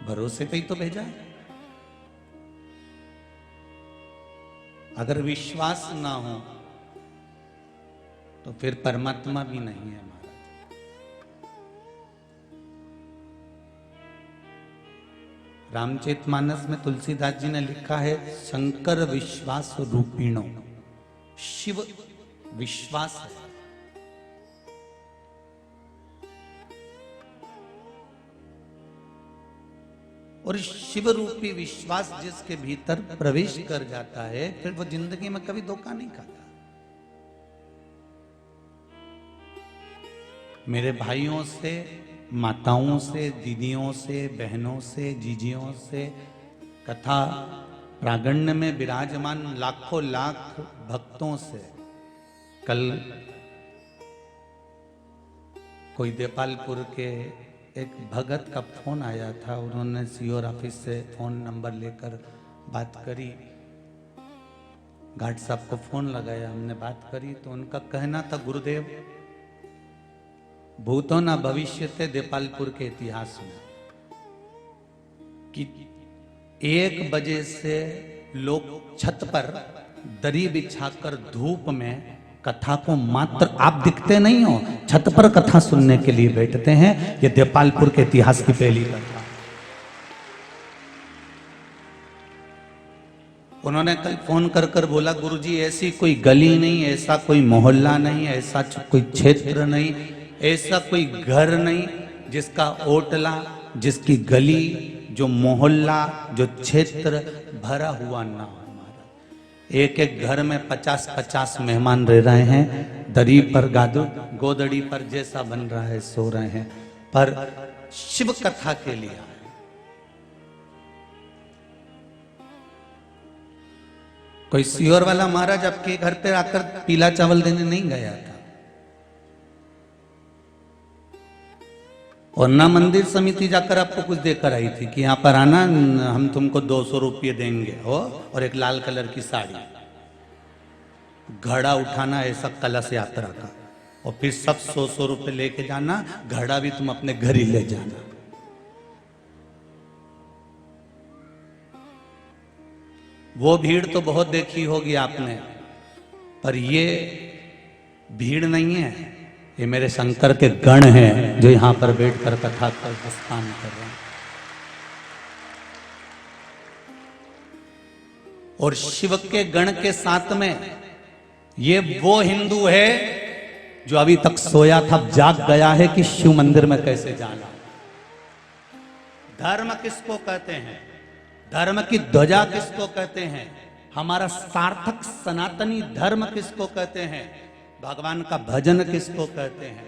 भरोसे पे ही तो भेजा है। अगर विश्वास ना हो तो फिर परमात्मा भी नहीं है महाराज। रामचरितमानस में तुलसीदास जी ने लिखा है, शंकर विश्वास रूपिणो। शिव विश्वास है। और शिव रूपी विश्वास जिसके भीतर प्रवेश कर जाता है, फिर वो जिंदगी में कभी धोखा नहीं खाता। मेरे भाइयों से, माताओं से, दीदियों से, बहनों से, जीजियों से, कथा प्रागण्य में विराजमान लाखों लाख भक्तों से कल कोई देपालपुर के एक भगत का फोन आया था। उन्होंने सीओर ऑफिस से फोन नंबर लेकर बात करी। घाट साहब को फोन लगाया, हमने बात करी तो उनका कहना था, गुरुदेव भूतो ना भविष्य थे देपालपुर के इतिहास में कि 1 बजे से लोग छत पर दरी बिछाकर धूप में कथा को, मात्र आप दिखते नहीं हो, छत पर कथा सुनने के लिए बैठते हैं। ये देपालपुर के इतिहास की पहली कथा। उन्होंने कल फोन कर कर बोला, गुरुजी ऐसी कोई गली नहीं, ऐसा कोई मोहल्ला नहीं, ऐसा कोई क्षेत्र नहीं, ऐसा कोई घर नहीं जिसका ओटला, जिसकी गली, जो मोहल्ला, जो क्षेत्र भरा हुआ ना हो। एक एक घर में 50-50 मेहमान रह रहे हैं। दरी पर गोदड़ी पर जैसा बन रहा है सो रहे हैं, पर शिव कथा के लिए आए। कोई सीहोर वाला महाराज आपके घर पे आकर पीला चावल देने नहीं गया था, और ना मंदिर समिति जाकर आपको कुछ देकर आई थी कि यहाँ पर आना, हम तुमको 200 रुपये देंगे हो और एक लाल कलर की साड़ी। घड़ा उठाना ऐसा कलश यात्रा का, और फिर सब 100-100 रुपये लेके जाना, घड़ा भी तुम अपने घर ही ले जाना। वो भीड़ तो बहुत देखी होगी आपने, पर ये भीड़ नहीं है, ये मेरे शंकर के गण हैं जो यहां पर बैठकर कथा का प्रस्थान कर रहे हैं। और शिव के गण के साथ में ये वो हिंदू है जो अभी तक सोया था, जाग गया है कि शिव मंदिर में कैसे जाना। धर्म किसको कहते हैं, धर्म की ध्वजा किसको कहते हैं, हमारा सार्थक सनातनी धर्म किसको कहते हैं, भगवान का भजन किसको कहते हैं।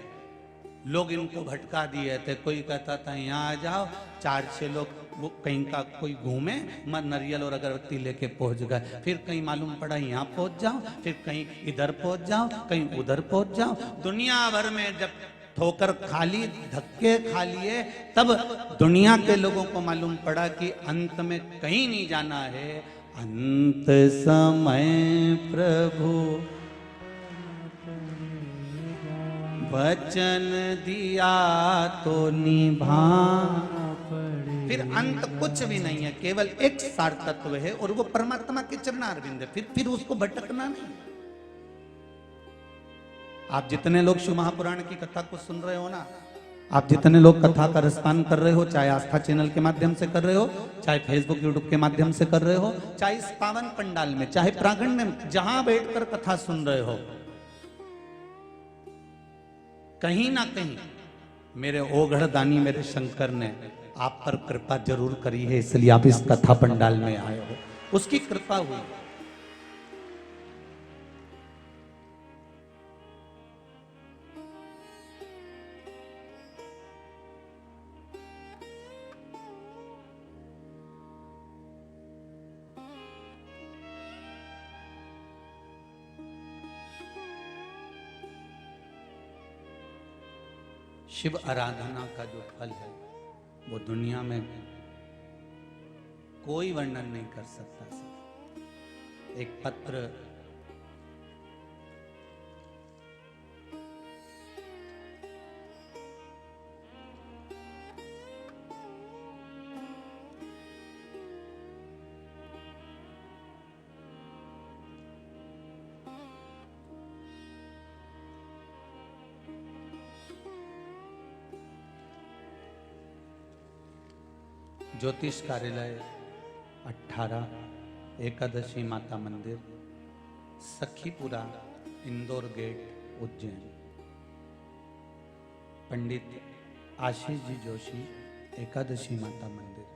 लोग इनको भटका दिए थे। कोई कहता था यहाँ आ जाओ, 4-6 लोग वो कहीं का कोई घूमे, मत नरियल और अगरबत्ती लेके पहुंच गए। फिर कहीं मालूम पड़ा यहाँ पहुंच जाओ, फिर कहीं इधर पहुंच जाओ, कहीं उधर पहुंच जाओ। दुनिया भर में जब ठोकर खा ली, धक्के खा लिए, तब दुनिया के लोगों को मालूम पड़ा कि अंत में कहीं नहीं जाना है। अंत समय प्रभु वचन दिया तो निभा। फिर अंत कुछ भी नहीं है, केवल एक सार तत्व है, और वो परमात्मा के चरणारविंद है। फिर उसको भटकना नहीं। आप जितने लोग शिव महापुराण की कथा को सुन रहे हो ना, आप जितने लोग कथा का रसपान कर रहे हो, चाहे आस्था चैनल के माध्यम से कर रहे हो, चाहे फेसबुक यूट्यूब के माध्यम से कर रहे हो, चाहे इस पावन पंडाल में, चाहे प्रांगण में जहां बैठकर कथा सुन रहे हो, कहीं ना कहीं मेरे ओघड़ दानी मेरे शंकर ने आप पर कृपा जरूर करी है, इसलिए आप इस कथा पंडाल में आए हो। उसकी कृपा हुई। शिव आराधना का जो फल है वो दुनिया में कोई वर्णन नहीं कर सकता। एक पत्र ज्योतिष कार्यालय 18 एकादशी माता मंदिर सखीपुरा इंदौर गेट उज्जैन। पंडित आशीष जी जोशी एकादशी माता मंदिर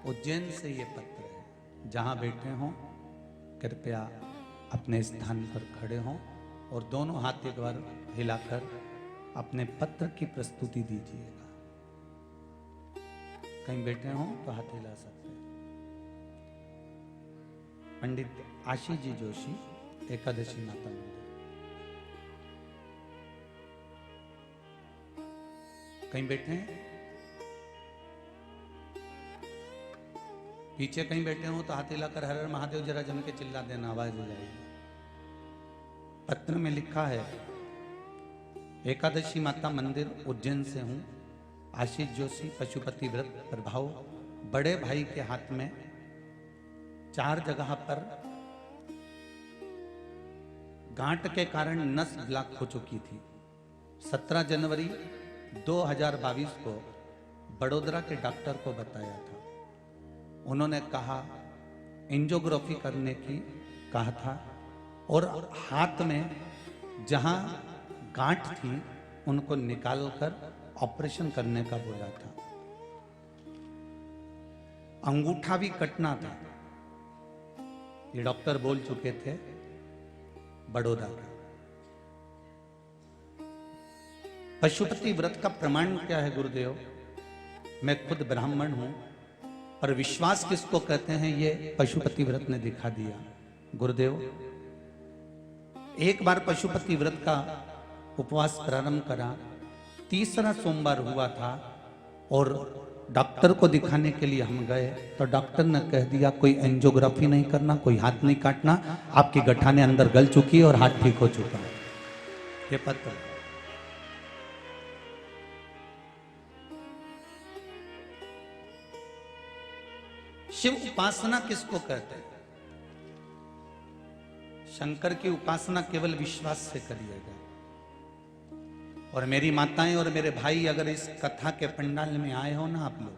उज्जैन से ये पत्र है। जहाँ बैठे हों कृपया अपने स्थान पर खड़े हों और दोनों हाथ एक बार हिलाकर अपने पत्र की प्रस्तुति दीजिएगा। कहीं बैठे हों तो हाथ हिला सकते हैं। पंडित आशीष जी जोशी एकादशी माता मंदिर। कहीं बैठे हैं? पीछे कहीं बैठे हो तो हाथ हिलाकर हर हर महादेव जरा जम के चिल्ला देना, आवाज हो जाएगी। पत्र में लिखा है, एकादशी माता मंदिर उज्जैन से हूं, आशीष जोशी, पशुपति व्रत प्रभाव। बड़े भाई के हाथ में 4 जगह पर गांठ के कारण नस ब्लॉक हो चुकी थी। 17 जनवरी 2022 को बड़ोदरा के डॉक्टर को बताया था। उन्होंने कहा एंजियोग्राफी करने की कहा था और हाथ में जहां गांठ थी उनको निकालकर ऑपरेशन करने का बोला था। अंगूठा भी कटना था, ये डॉक्टर बोल चुके थे बड़ौदा का। पशुपति व्रत का प्रमाण क्या है गुरुदेव? मैं खुद ब्राह्मण हूं, पर विश्वास किसको कहते हैं ये पशुपति व्रत ने दिखा दिया। गुरुदेव, एक बार पशुपति व्रत का उपवास प्रारंभ करा, तीसरा सोमवार हुआ था और डॉक्टर को दिखाने के लिए हम गए तो डॉक्टर ने कह दिया कोई एंजियोग्राफी नहीं करना, कोई हाथ नहीं काटना, आपकी गठाने अंदर गल चुकी है और हाथ ठीक हो चुका है। ये पत्र शिव उपासना किसको कहते हैं? शंकर की उपासना केवल विश्वास से करिएगा। और मेरी माताएं और मेरे भाई अगर इस कथा के पंडाल में आए हो ना, आप लोग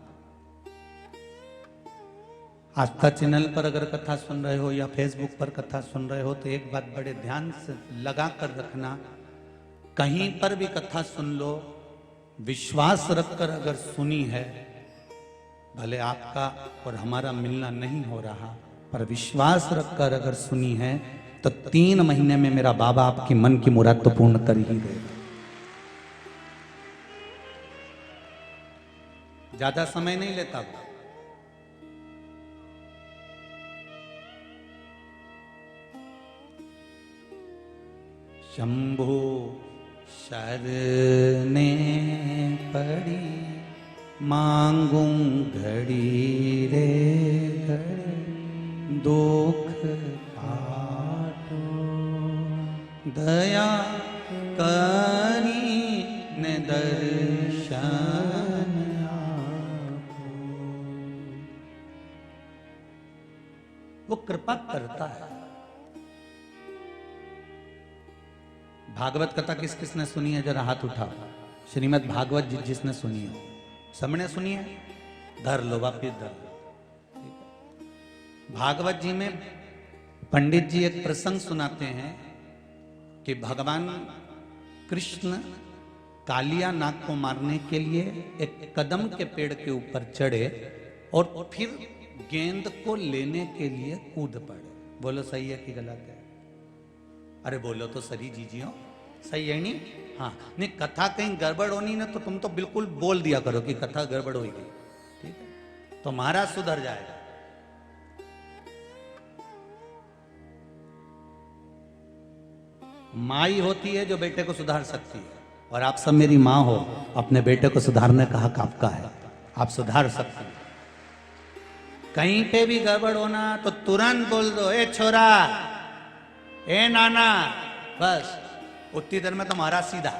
आस्था चैनल पर अगर कथा सुन रहे हो या फेसबुक पर कथा सुन रहे हो तो एक बात बड़े ध्यान से लगा कर रखना, कहीं पर भी कथा सुन लो, विश्वास रखकर अगर सुनी है, भले आपका और हमारा मिलना नहीं हो रहा, पर विश्वास रखकर अगर सुनी है तो 3 महीने में मेरा बाबा आपकी मन की मुराद तो पूर्ण कर ही देगा। ज्यादा समय नहीं लेता वो। शंभो शरणे पड़ी मांगूं घड़ी रे घड़ी, दुख काटो दया करी ने दर्शन आपो। वो कृपा करता है। भागवत कथा किस किसने सुनी है? जरा हाथ उठाओ। श्रीमद् भागवत जिसने सुनी है, सबने सुनी है? धर लो, वापिस धर लो। भागवत जी में पंडित जी एक प्रसंग सुनाते हैं कि भगवान कृष्ण कालिया नाग को मारने के लिए एक कदम के पेड़ के ऊपर चढ़े और फिर गेंद को लेने के लिए कूद पड़े। बोलो सही है कि गलत है? अरे बोलो तो सही जीजियो, सही है नहीं? हाँ, नहीं कथा कहीं गड़बड़ होनी ना तो तुम तो बिल्कुल बोल दिया करो कि कथा गड़बड़ हो गई, ठीक है? तो महाराज सुधर जाएगा। माई होती है जो बेटे को सुधार सकती है, और आप सब मेरी माँ हो, अपने बेटे को सुधारने का हक आपका है, आप सुधार सकते हैं। कहीं पे भी गड़बड़ होना तो तुरंत बोल दो, ए छोरा, ए नाना, बस उतनी देर में तो महाराज सीधा।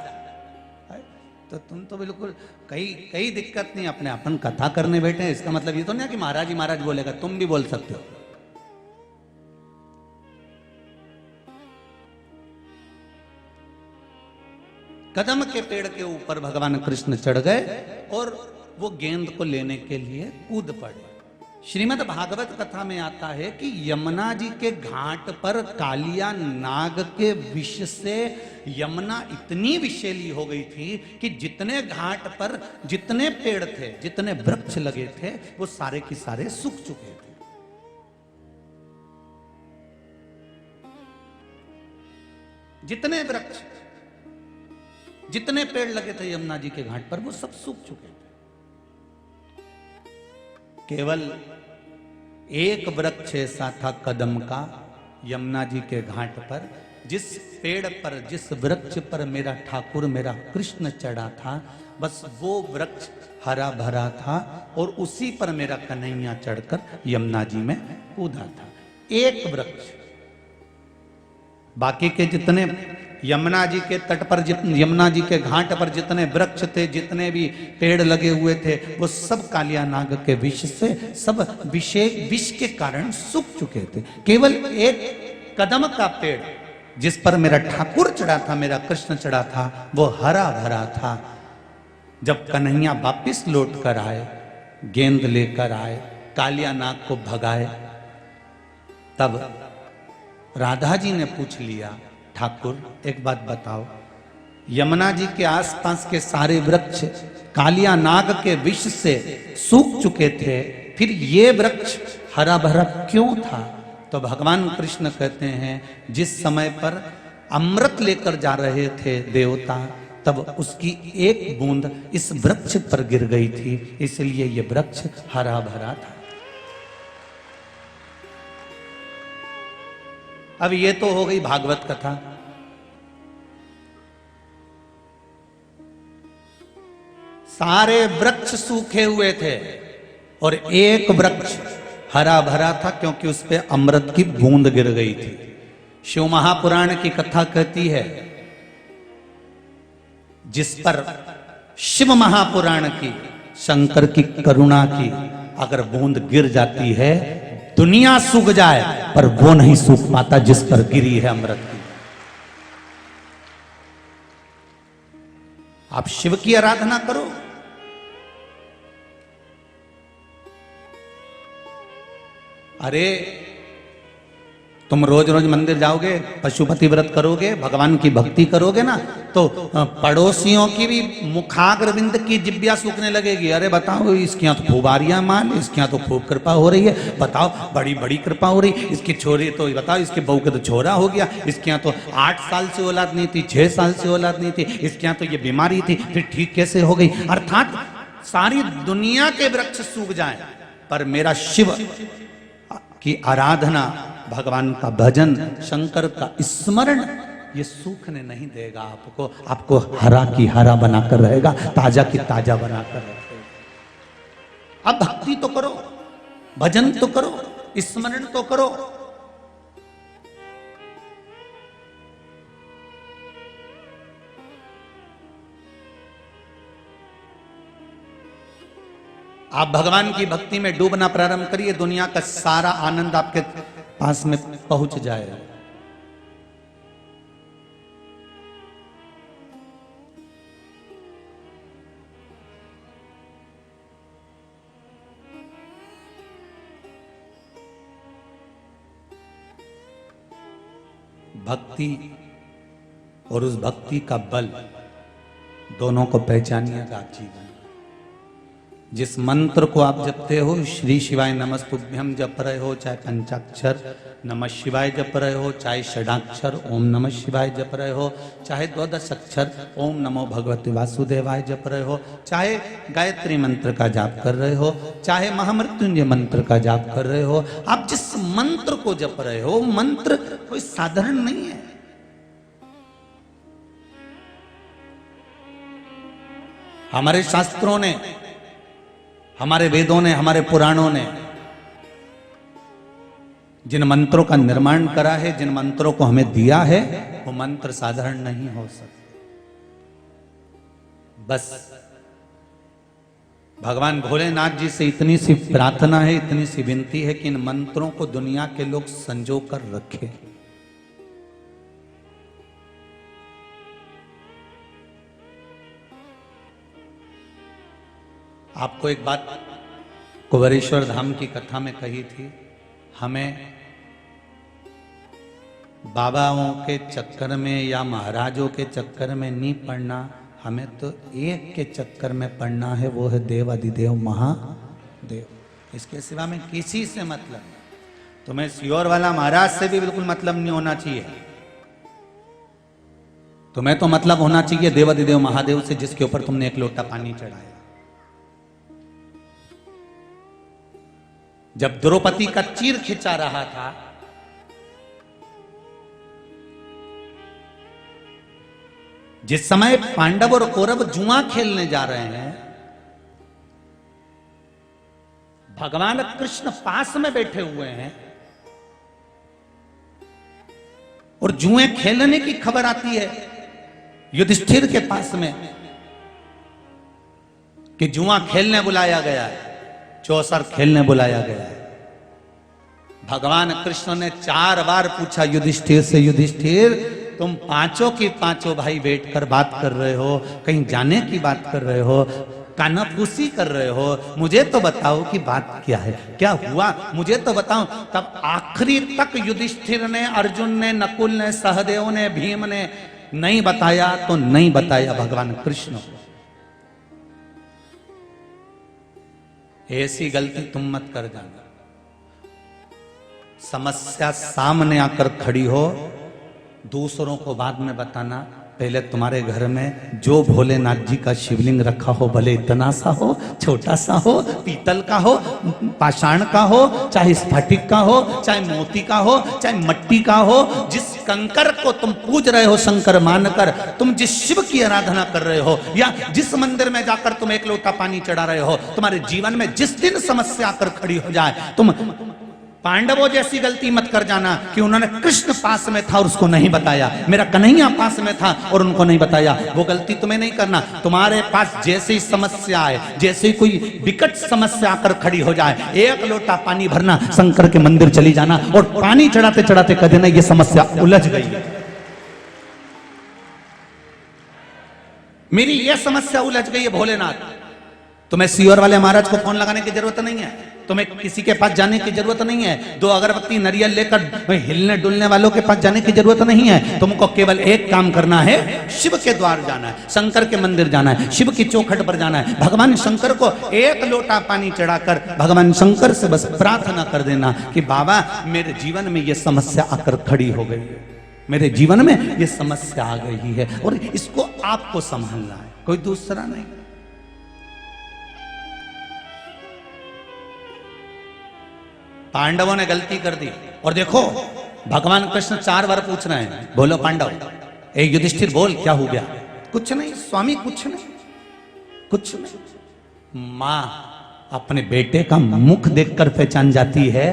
तो तुम तो बिल्कुल कई दिक्कत नहीं। अपने अपन कथा करने बैठे हैं, इसका मतलब ये तो नहीं कि महाराज ही महाराज बोलेगा, तुम भी बोल सकते हो। कदम के पेड़ के ऊपर भगवान कृष्ण चढ़ गए और वो गेंद को लेने के लिए कूद पड़े। श्रीमद् भागवत कथा में आता है कि यमुना जी के घाट पर कालिया नाग के विष से यमुना इतनी विषैली हो गई थी कि जितने घाट पर जितने पेड़ थे, जितने वृक्ष लगे थे, वो सारे के सारे सूख चुके थे। जितने वृक्ष, जितने पेड़ लगे थे यमुना जी के घाट पर, वो सब सूख चुके थे। केवल एक वृक्ष ऐसा था कदम का यमुना जी के घाट पर, जिस पेड़ पर, जिस वृक्ष पर मेरा ठाकुर, मेरा कृष्ण चढ़ा था, बस वो वृक्ष हरा भरा था और उसी पर मेरा कन्हैया चढ़कर यमुना जी में कूदा था। एक वृक्ष। बाकी के जितने यमुना जी के तट पर, यमुना जी के घाट पर जितने वृक्ष थे, जितने भी पेड़ लगे हुए थे, वो सब कालिया नाग के विष से, सब विष के कारण सूख चुके थे। केवल एक कदम का पेड़ जिस पर मेरा ठाकुर चढ़ा था, मेरा कृष्ण चढ़ा था, वो हरा भरा था। जब कन्हैया वापिस लौट कर आए, गेंद लेकर आए, कालिया नाग को भगाए, तब राधा जी ने पूछ लिया, ठाकुर एक बात बताओ, यमुना जी के आसपास के सारे वृक्ष कालिया नाग के विष से सूख चुके थे, फिर ये वृक्ष हरा भरा क्यों था? तो भगवान कृष्ण कहते हैं, जिस समय पर अमृत लेकर जा रहे थे देवता, तब उसकी एक बूंद इस वृक्ष पर गिर गई थी, इसलिए ये वृक्ष हरा भरा था। अब ये तो हो गई भागवत कथा। सारे वृक्ष सूखे हुए थे और एक वृक्ष हरा भरा था, क्योंकि उस पे अमृत की बूंद गिर गई थी। शिव महापुराण की कथा कहती है, जिस पर शिव महापुराण की, शंकर की करुणा की अगर बूंद गिर जाती है, दुनिया सूख जाए पर वो नहीं सूख पाता जिस पर गिरी है अमृत की। आप शिव की आराधना करो, अरे तुम रोज रोज मंदिर जाओगे, पशुपति व्रत करोगे, भगवान की भक्ति करोगे ना, तो पड़ोसियों की भी मुखाग्रविंद की जिब्या सूखने लगेगी। अरे बताओ, इसके यहाँ तो खूब आ रही है माल, इसके यहाँ तो खूब कृपा हो रही है, बताओ बड़ी बड़ी कृपा हो रही, इसकी छोरी तो बताओ, इसके बहू के तो छोरा हो गया, इसके यहाँ तो 8 साल से औलाद नहीं थी, 6 साल से औलाद नहीं थी, इसके यहाँ तो ये बीमारी थी, फिर ठीक कैसे हो गई। अर्थात सारी दुनिया के वृक्ष सूख जाए पर मेरा शिव की आराधना, भगवान का भजन, शंकर का स्मरण, ये सूखने नहीं देगा आपको। आपको हरा की हरा बनाकर रहेगा, ताजा की ताजा बनाकर रहेगा। अब भक्ति तो करो, भजन तो करो, स्मरण तो करो। आप भगवान की भक्ति में डूबना प्रारंभ करिए, दुनिया का सारा आनंद आपके पास में पहुंच जाएगा। भक्ति और उस भक्ति का बल दोनों को पहचानिएगा आप जीवन। जिस मंत्र को आप जपते हो, श्री शिवाय नमस्तुभ्यम जप रहे हो, चाहे पंचाक्षर नमः शिवाय जप रहे हो, चाहे षडाक्षर ओम नमः शिवाय जप रहे हो, चाहे 12 अक्षर ओम नमो भगवते वासुदेवाय जप रहे हो, चाहे गायत्री मंत्र का जाप कर रहे हो, चाहे महामृत्युंजय मंत्र का जाप कर रहे हो, आप जिस मंत्र को जप रहे हो, मंत्र कोई साधारण नहीं है। हमारे शास्त्रों ने, हमारे वेदों ने, हमारे पुराणों ने जिन मंत्रों का निर्माण करा है, जिन मंत्रों को हमें दिया है, वो मंत्र साधारण नहीं हो सकते। बस भगवान भोलेनाथ जी से इतनी सी प्रार्थना है, इतनी सी विनती है कि इन मंत्रों को दुनिया के लोग संजो कर रखें। आपको एक बात कुबेरेश्वर धाम की कथा में कही थी, हमें बाबाओं के चक्कर में या महाराजों के चक्कर में नहीं पड़ना, हमें तो एक के चक्कर में पड़ना है, वो है देव अधिदेव महादेव। इसके सिवा में किसी से मतलब नहीं। तुम्हें सियोर वाला महाराज से भी बिल्कुल मतलब नहीं होना चाहिए। तुम्हें तो मतलब होना चाहिए देव अधिदेव महादेव से, जिसके ऊपर तुमने एक लोटा पानी चढ़ाया। जब द्रौपदी का चीर खिंचा रहा था, जिस समय पांडव और कौरव जुआ खेलने जा रहे हैं, भगवान कृष्ण पास में बैठे हुए हैं और जुए खेलने की खबर आती है युधिष्ठिर के पास में कि जुआ खेलने बुलाया गया है, चौसर खेलने बुलाया गया है। भगवान कृष्ण ने 4 बार पूछा युधिष्ठिर से, युधिष्ठिर तुम पांचों की पांचों भाई बैठकर बात कर रहे हो, कहीं जाने की बात कर रहे हो, कानाफूसी कर रहे हो, मुझे तो बताओ कि बात क्या है, क्या हुआ, मुझे तो बताओ। तब आखिरी तक युधिष्ठिर ने, अर्जुन ने, नकुल ने, सहदेव ने, भीम ने नहीं बताया तो नहीं बताया भगवान कृष्ण। ऐसी गलती तुम मत कर जाना। समस्या सामने आकर खड़ी हो, दूसरों को बाद में बताना। पहले तुम्हारे घर में जो भोलेनाथ जी का शिवलिंग रखा हो, भले इतना सा हो, छोटा सा हो, पीतल का हो, पाषाण का हो, चाहे स्फटिक का हो, चाहे मोती का हो, चाहे मट्टी का हो, जिस कंकर को तुम पूज रहे हो शंकर मानकर, तुम जिस शिव की आराधना कर रहे हो, या जिस मंदिर में जाकर तुम एक लोटा पानी चढ़ा रहे हो, तुम्हारे जीवन में जिस दिन समस्या आकर खड़ी हो जाए, तुम पांडवों जैसी गलती मत कर जाना कि उन्होंने कृष्ण पास में था और उसको नहीं बताया, मेरा कन्हैया पास में था और उनको नहीं बताया। वो गलती तुम्हें नहीं करना। तुम्हारे पास जैसे ही समस्या आए, जैसे ही कोई विकट समस्या आकर खड़ी हो जाए, एक लोटा पानी भरना, शंकर के मंदिर चली जाना और पानी चढ़ाते चढ़ाते कह देना ये समस्या उलझ गई, मेरी ये समस्या उलझ गई है भोलेनाथ। तुम्हें सियोर वाले महाराज को फोन लगाने की जरूरत नहीं है, तुम्हें किसी के पास जाने की जरूरत नहीं है, 2 अगरबत्ती नरियल लेकर हिलने डुलने वालों के पास जाने की जरूरत नहीं है। तुमको केवल एक काम करना है, शिव के द्वार जाना है, शंकर के मंदिर जाना है, शिव की चौखट पर जाना है, भगवान शंकर को एक लोटा पानी चढ़ाकर भगवान शंकर से बस प्रार्थना कर देना कि बाबा मेरे जीवन में ये समस्या आकर खड़ी हो गई है, मेरे जीवन में ये समस्या आ गई है और इसको आपको संभालना है, कोई दूसरा नहीं। पांडवों ने गलती कर दी और देखो भगवान कृष्ण 4 बार पूछ रहे हैं, बोलो पांडव, ए युधिष्ठिर बोल क्या हो गया? कुछ नहीं स्वामी, कुछ नहीं, कुछ नहीं। मां अपने बेटे का मुख देखकर पहचान जाती है,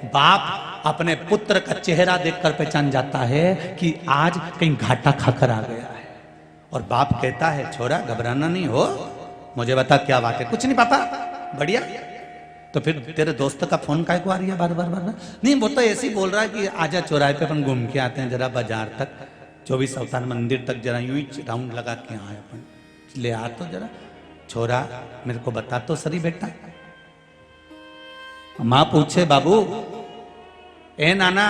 बाप अपने पुत्र का चेहरा देखकर पहचान जाता है कि आज कहीं घाटा खाकर आ गया है। और बाप कहता है छोरा घबराना नहीं हो, मुझे बता क्या बात है। कुछ नहीं पता, बढ़िया। तो फिर तेरे दोस्त का फोन काय को आ रही है बार बार? नहीं, वो तो ऐसे ही बोल रहा है कि आजा चौराहे पे अपन घूम के आते हैं जरा बाजार तक, 24 अवतार मंदिर तक जरा यूं ही राउंड लगा के आए अपन, ले आ तो जरा। छोरा मेरे को बता तो सही बेटा। माँ पूछे बाबू, ए नाना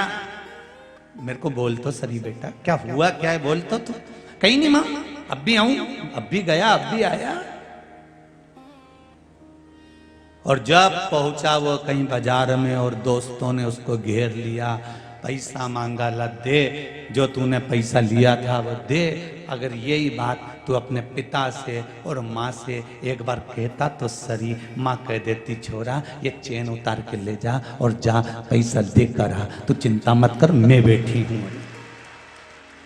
मेरे को बोल तो सही बेटा, क्या हुआ क्या है, बोल तो। कहीं नहीं माँ, अब भी आऊं, अब भी गया, अब भी आया। और जब पहुंचा वो कहीं बाजार में और दोस्तों ने उसको घेर लिया, पैसा मांगा, ला दे, जो तूने पैसा लिया था वो दे। अगर यही बात तू अपने पिता से और माँ से एक बार कहता तो सही। माँ कह देती छोरा ये चेन उतार के ले जा और जा पैसा देकर आ, तू चिंता मत कर, मैं बैठी हूं।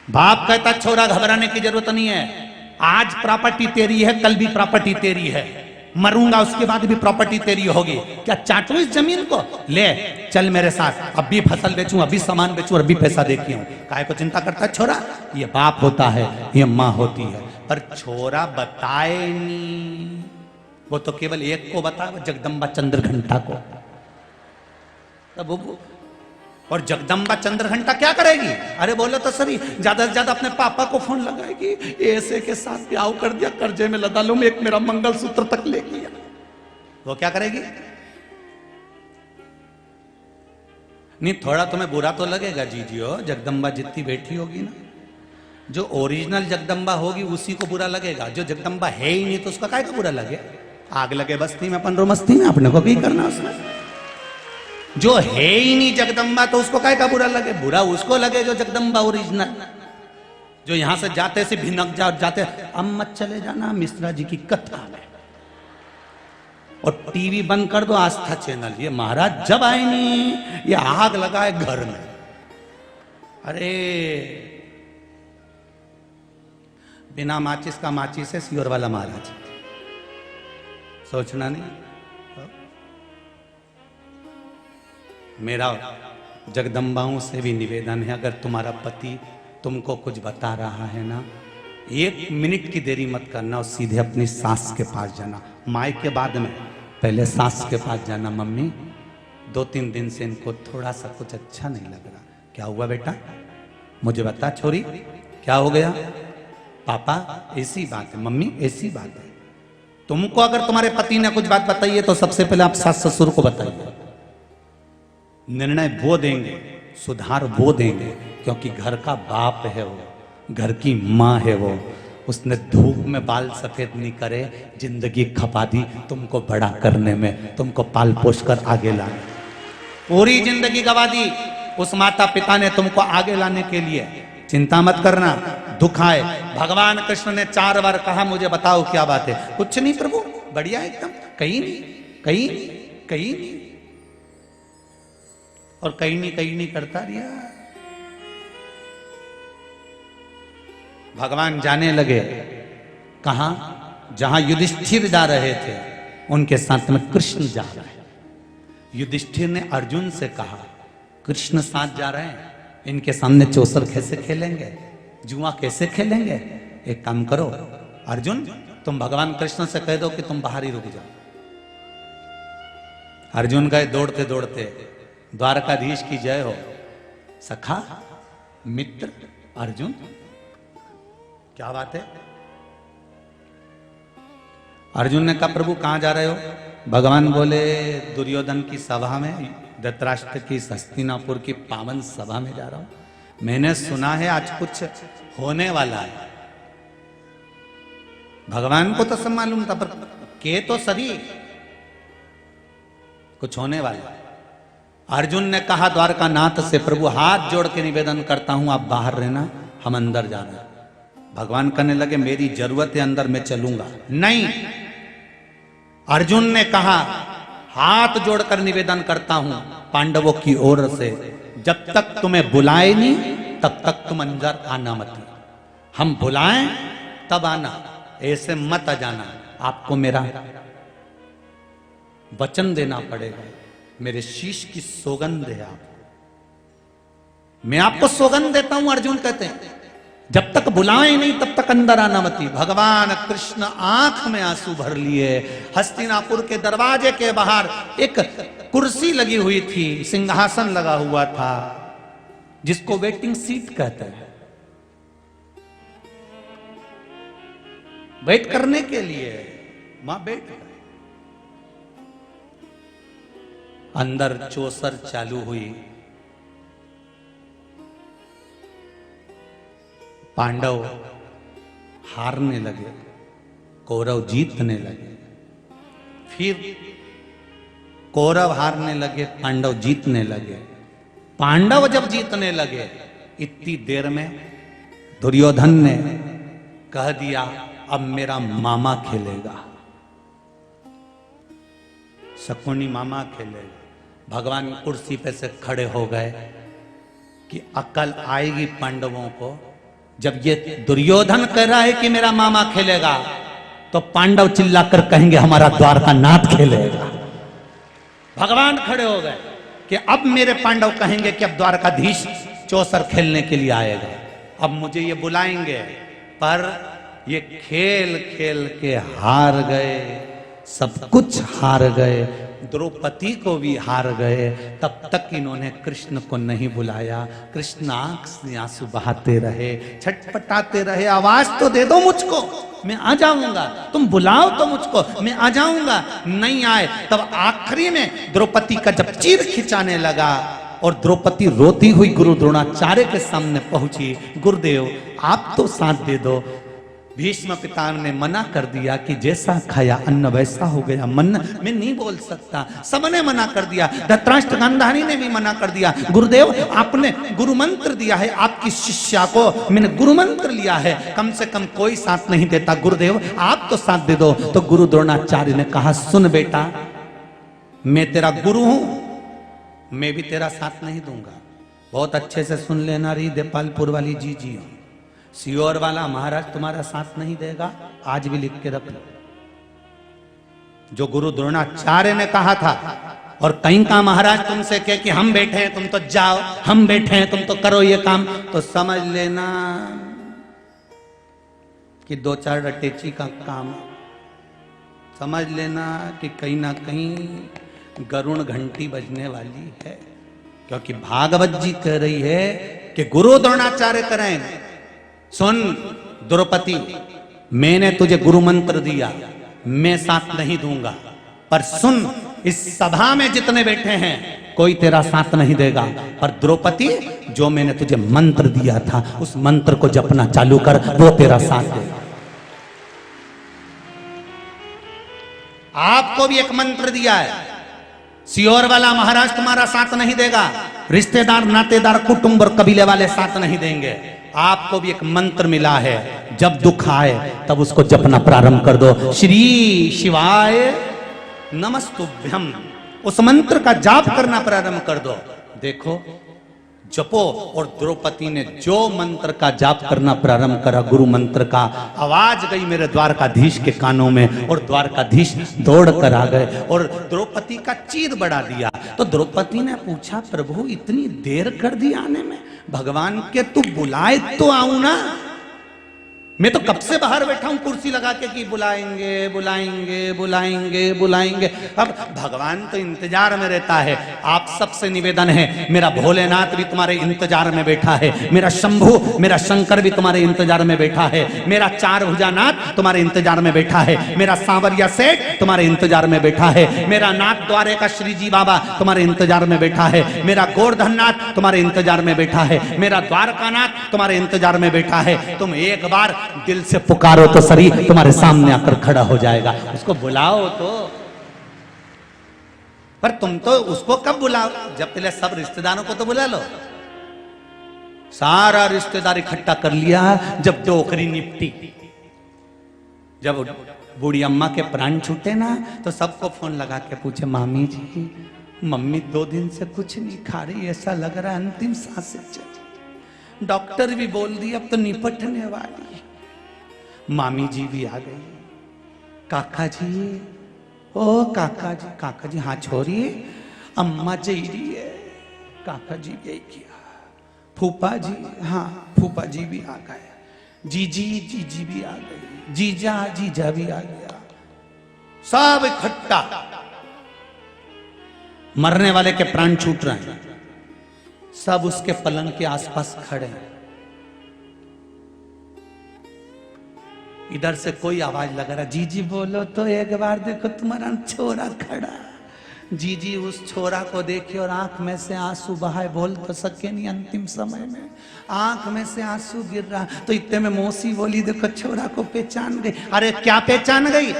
बाप कहता छोरा घबराने की जरूरत नहीं है, आज प्रॉपर्टी तेरी है, कल भी प्रॉपर्टी तेरी है, मरूंगा उसके बाद भी प्रॉपर्टी तेरी होगी। क्या चाटू इस जमीन को? ले चल मेरे साथ, अब भी फसल बेचूं, अभी सामान बेचूं और अभी पैसा देखी हूं। काहे को चिंता करता है छोरा? ये बाप होता है, ये माँ होती है। पर छोरा बताए नहीं, वो तो केवल एक को बताया, जगदम्बा चंद्रघंटा को। तब वो और जगदम्बा चंद्रघंटा क्या करेगी? अरे बोलो तो सही, ज्यादा से ज्यादा अपने पापा को फोन लगाएगी, ऐसे के साथ ब्याह कर दिया, कर्जे में लदा लूं, एक मेरा मंगलसूत्र तक ले गया। वो क्या करेगी? नहीं, थोड़ा तुम्हें बुरा तो लगेगा जीजियो, जगदम्बा जितनी बैठी होगी ना, जो ओरिजिनल जगदम्बा होगी उसी को बुरा लगेगा। जो जगदम्बा है ही नहीं तो उसका काय का बुरा लगे? आग लगे बस्ती में अपन रो मस्ती में, अपने को भी करना उसमें। जो है ही नहीं जगदम्बा तो उसको काय का बुरा लगे? बुरा उसको लगे जो जगदम्बा ओरिजिनल, जो यहां से जाते से भिनक जाते, अब मत चले जाना मिश्रा जी की कथा में, और टीवी बंद कर दो आस्था चैनल, ये महाराज जब आए नहीं ये आग लगाए घर में। अरे बिना माचिस का माचिस है सियोर वाला महाराज, सोचना नहीं। मेरा जगदम्बाओं से भी निवेदन है, अगर तुम्हारा पति तुमको कुछ बता रहा है ना, 1 मिनट की देरी मत करना और सीधे अपनी सास के पास जाना। माई के बाद में पहले सास के पास जाना। मम्मी 2-3 दिन से इनको थोड़ा सा कुछ अच्छा नहीं लग रहा। क्या हुआ बेटा? मुझे बता छोरी, क्या हो गया? पापा ऐसी बात है। मम्मी ऐसी बात है। तुमको अगर तुम्हारे पति ने कुछ बात बताई है तो सबसे पहले आप सास ससुर को बताइए। निर्णय वो देंगे, सुधार वो देंगे, क्योंकि घर का बाप है वो, घर की माँ है वो। उसने धूप में बाल सफेद नहीं करे, जिंदगी खपा दी तुमको बड़ा करने में, तुमको पाल पोष कर आगे लाने, पूरी जिंदगी गवा दी उस माता पिता ने तुमको आगे लाने के लिए। चिंता मत करना, दुख आए। भगवान कृष्ण ने 4 बार कहा मुझे बताओ क्या बात है। कुछ नहीं प्रभु, बढ़िया एकदम, कहीं नहीं कहीं नहीं कहीं नहीं, और कहीं नहीं करता रिया। भगवान जाने लगे कहां? जहां युधिष्ठिर जा रहे थे उनके साथ में कृष्ण जा रहे हैं। युधिष्ठिर ने अर्जुन से कहा कृष्ण साथ जा रहे हैं, इनके सामने चौसर कैसे खेलेंगे, जुआ कैसे खेलेंगे? एक काम करो अर्जुन, तुम भगवान कृष्ण से कह दो कि तुम बाहर ही रुक जाओ। अर्जुन गए दौड़ते दौड़ते, द्वारकाधीश की जय हो। सखा मित्र अर्जुन, क्या बात है? अर्जुन ने कहा प्रभु कहां जा रहे हो? भगवान बोले दुर्योधन की सभा में, धृतराष्ट्र की हस्तिनापुर की पावन सभा में जा रहा हूं। मैंने सुना है आज कुछ होने वाला है। भगवान को तो सब मालूम था, पर के तो सभी कुछ होने वाला है। अर्जुन ने कहा द्वारकानाथ से प्रभु हाथ जोड़ के निवेदन करता हूं आप बाहर रहना, हम अंदर जा रहे हैं। भगवान कहने लगे मेरी जरूरत है, अंदर मैं चलूंगा नहीं। अर्जुन ने कहा हाथ जोड़कर निवेदन करता हूं पांडवों की ओर से, जब तक तुम्हें बुलाए नहीं तब तक तुम अंदर आना मत। हम बुलाएं तब आना, ऐसे मत आ जाना। आपको मेरा वचन देना पड़ेगा, मेरे शीश की सौगंध है आप, मैं आपको सौगंध देता हूं। अर्जुन कहते हैं जब तक बुलाए नहीं तब तक अंदर आना मती। भगवान कृष्ण आंख में आंसू भर लिए। हस्तिनापुर के दरवाजे के बाहर एक कुर्सी लगी हुई थी, सिंहासन लगा हुआ था, जिसको वेटिंग सीट कहते हैं, वेट करने के लिए वहां बैठ गए। अंदर चौसर चालू हुई। पांडव हारने लगे, कौरव जीतने लगे। फिर कौरव हारने लगे, पांडव जीतने लगे। पांडव जब जीतने लगे, इतनी देर में दुर्योधन ने कह दिया अब मेरा मामा खेलेगा, शकुनी मामा खेलेगा। भगवान कुर्सी पे से खड़े हो गए कि अकल आएगी पांडवों को। जब ये दुर्योधन कह रहा है कि मेरा मामा खेलेगा, तो पांडव चिल्लाकर कहेंगे हमारा द्वारकानाथ खेलेगा। भगवान खड़े हो गए कि अब मेरे पांडव कहेंगे कि अब द्वारकाधीश चौसर खेलने के लिए आएगा, अब मुझे ये बुलाएंगे। पर ये खेल खेल के हार गए, सब कुछ हार गए। द्रौपदी को भी हार गए, तब तक इन्होंने कृष्ण को नहीं बुलाया। कृष्ण आंख से आंसू बहाते रहे, छटपटाते रहे, आवाज तो दे दो मुझको, मैं आ जाऊंगा, तुम बुलाओ तो मुझको, मैं आ जाऊंगा। नहीं आए। तब आखिरी में द्रौपदी का जब चीर खिंचाने लगा और द्रौपदी रोती हुई गुरु द्रोणाचार्य के सामने पहुंची, गुरुदेव आप तो साथ दे दो। भीष्म पितामह ने मना कर दिया कि जैसा खाया अन्न वैसा हो गया, मन मैं नहीं बोल सकता, सबने मना कर दिया। धृतराष्ट्र गांधारी ने भी मना कर दिया, गुरुदेव आपने गुरु मंत्र दिया है, आपकी शिष्या को मैंने गुरु मंत्र लिया है, कम से कम कोई साथ नहीं देता, गुरुदेव आप तो साथ दे दो। तो गुरु द्रोणाचार्य ने कहा, सुन बेटा, मैं तेरा गुरु हूं, मैं भी तेरा साथ नहीं दूंगा। बहुत अच्छे से सुन लेना रही देपालपुर वाली जी हो, सियोर वाला महाराज तुम्हारा साथ नहीं देगा, आज भी लिख के रख लो। जो गुरु द्रोणाचार्य ने कहा था, और कहीं का महाराज तुमसे कहे कि हम बैठे हैं तुम तो जाओ, हम बैठे हैं तुम तो करो ये काम, तो समझ लेना कि दो चार रटेची का काम, समझ लेना कि कहीं ना कहीं गरुण घंटी बजने वाली है। क्योंकि भागवत जी कह रही है कि गुरु द्रोणाचार्य करें, सुन द्रौपदी, मैंने तुझे गुरु मंत्र दिया, मैं साथ नहीं दूंगा, पर सुन इस सभा में जितने बैठे हैं कोई तेरा साथ नहीं देगा, पर द्रौपदी जो मैंने तुझे मंत्र दिया था उस मंत्र को जपना चालू कर, वो तेरा साथ देगा। आपको भी एक मंत्र दिया है, सियोर वाला महाराज तुम्हारा साथ नहीं देगा, रिश्तेदार नातेदार कुटुंब और कबीले वाले साथ नहीं देंगे। आपको भी एक मंत्र मिला है, जब दुख आए तब उसको जपना प्रारंभ कर दो, श्री शिवाय नमस्तुभ्यम, उस मंत्र का जाप करना प्रारंभ कर दो। देखो जपो, और द्रौपदी ने जो मंत्र का जाप करना प्रारंभ करा, गुरु मंत्र का, आवाज गई मेरे द्वारकाधीश के कानों में, और द्वारकाधीश दौड़ कर आ गए और द्रौपदी का चीर बढ़ा दिया। तो द्रौपदी ने पूछा, प्रभु इतनी देर कर दी आने में, भगवान के तू बुलाए तो आऊं ना, मैं तो कब से बाहर बैठा हूं कुर्सी लगा के कि बुलाएंगे बुलाएंगे बुलाएंगे बुलाएंगे। अब भगवान तो इंतजार में रहता है। आप सबसे निवेदन है, मेरा भोलेनाथ भी तुम्हारे इंतजार में बैठा है, मेरा शंभू मेरा शंकर भी तुम्हारे इंतजार में बैठा है, मेरा चार भुजानाथ तुम्हारे इंतजार में बैठा है, मेरा सांवरिया सेठ तुम्हारे इंतजार में बैठा है, मेरा नाथ द्वारे का श्री जी बाबा तुम्हारे इंतजार में बैठा है, मेरा गोवर्धननाथ तुम्हारे इंतजार में बैठा है, मेरा द्वारकानाथ तुम्हारे इंतजार में बैठा है। तुम एक बार दिल से पुकारो तो सही, तुम्हारे सामने आकर खड़ा हो जाएगा। उसको बुलाओ तो, पर तुम तो उसको कब बुलाओ, जब पहले सब रिश्तेदारों को तो बुला लो। सारा रिश्तेदार इकट्ठा कर लिया, जब डोकरी निपटी, जब बूढ़ी अम्मा के प्राण छूटे ना, तो सबको फोन लगा के पूछे, मामी जी मम्मी 2 दिन से कुछ नहीं खा रही, ऐसा लग रहा है अंतिम सांसें चली, डॉक्टर भी बोल दिया अब तो निपटने वाली। मामी जी भी आ गई, काका जी, ओ काका जी हाँ छोड़िए, अम्मा जी रही है, काका जी यही किया, फूफा जी, हाँ फूफा जी भी आ गए, जीजी भी आ गई, जीजा भी आ गया, सब इकट्ठा, मरने वाले के प्राण छूट रहे हैं, सब उसके पलंग के आसपास खड़े हैं। इधर से कोई आवाज लगा रहा, जीजी बोलो तो एक बार देखो तुम्हारा छोरा खड़ा। जीजी उस छोरा को देखे और आंख में से आंसू बहाए, बोल तो सके नहीं, अंतिम समय में आंख में से आंसू गिर रहा। तो इतने में मौसी बोली, देखो छोरा को पहचान गई। अरे क्या पहचान गई,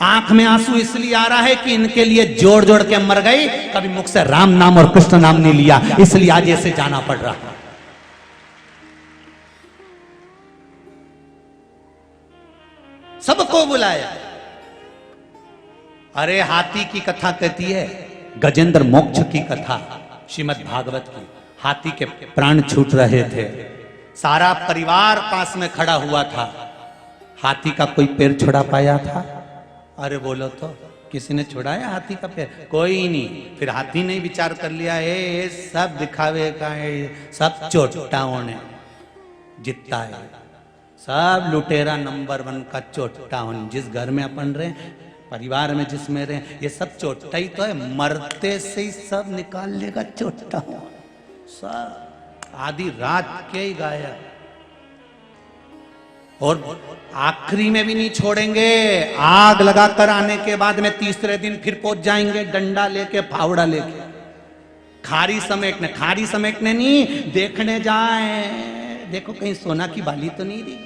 आंख में आंसू इसलिए आ रहा है कि इनके लिए जोड़ जोड़ के मर गई, कभी मुख से राम नाम और कृष्ण नाम नहीं लिया, इसलिए आज ऐसे जाना पड़ रहा। सबको बुलाया। अरे हाथी की कथा कहती है, गजेंद्र मोक्ष की कथा श्रीमद् भागवत की, हाथी के प्राण छूट रहे थे, सारा परिवार पास में खड़ा हुआ था, हाथी का कोई पैर छुड़ा पाया था? अरे बोलो तो, किसी ने छुड़ाया हाथी का पैर? कोई नहीं। फिर हाथी ने विचार कर लिया, ये सब दिखावे का है, सब चोटाओं ने जितना है, सब लुटेरा नंबर 1 का चोटाओं। जिस घर में अपन रहे परिवार में जिसमें रहे, ये सब चोट्टा ही तो है, मरते से ही सब निकाल लेगा चोट्टा सब, आधी रात के ही गायब। और आखिरी में भी नहीं छोड़ेंगे, आग लगाकर आने के बाद में तीसरे दिन फिर पहुंच जाएंगे डंडा लेके, फावड़ा लेके, खारी समेटने नहीं, देखने जाए, देखो कहीं सोना की बाली तो नहीं दी।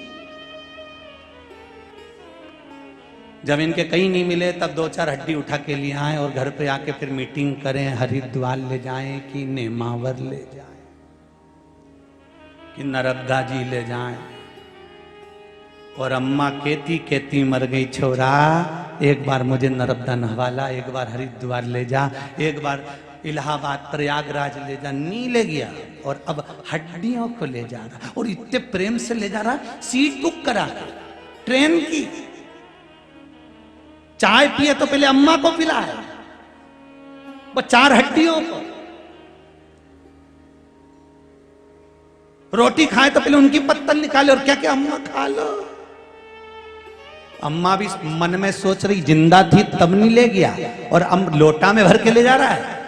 जब इनके कहीं नहीं मिले तब 2-4 हड्डी उठा के लिए आए और घर पे आके फिर मीटिंग करें, हरिद्वार ले जाएं कि नेमावर ले जाएं कि नर्मदा जी ले जाएं। और अम्मा कहती मर गई छोरा, एक बार मुझे नर्मदा नहवाला, एक बार हरिद्वार ले जा, एक बार इलाहाबाद प्रयागराज ले जा। नहीं ले गया और अब हड्डियों को ले जा रहा, और इतने प्रेम से ले जा रहा, सीट बुक करा ट्रेन की। चाय पिए तो पहले अम्मा को पिलाए, वो 4 हड्डियों को। रोटी खाए तो पहले उनकी पत्तल निकाले और क्या क्या अम्मा खा लो। अम्मा भी मन में सोच रही, जिंदा थी तब नहीं ले गया और अब लोटा में भर के ले जा रहा है।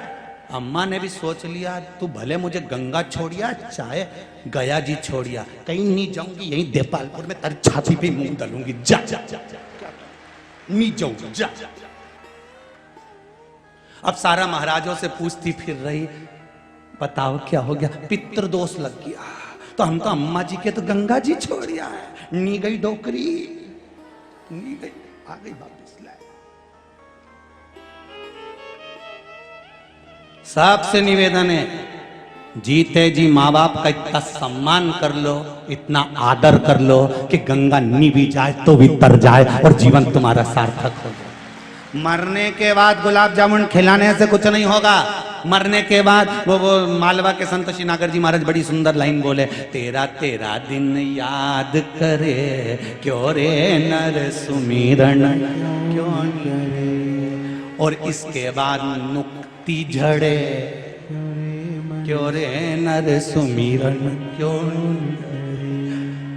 अम्मा ने भी सोच लिया, तू भले मुझे गंगा छोड़िया चाहे गया जी छोड़िया, कहीं नहीं जाऊंगी, यहीं देपालपुर में तेरी छाती पे मुंह डालूंगी, जा जा जा नहीं जाऊंगी, जा। अब सारा महाराजों से पूछती फिर रही, बताओ क्या हो गया? पितृदोष लग गया। तो हम तो अम्मा जी के तो गंगा जी छोड़िया है। नी गई डोकरी, नी गई, आ गई वापस लाए। सबसे निवेदन है, जीते जी माँ बाप का इतना सम्मान कर लो, इतना आदर कर लो कि गंगा नी भी जाए तो भी तर जाए और जीवन तुम्हारा सार्थक हो जाए। मरने के बाद गुलाब जामुन खिलाने से कुछ नहीं होगा। मरने के बाद वो मालवा के संत श्री नागर जी महाराज बड़ी सुंदर लाइन बोले, तेरा तेरा दिन याद करे, क्यों रे नर सुमिरन क्यों करे। और इसके बाद नुक्ति झड़े, क्यों रे नर सुमिरन क्यों।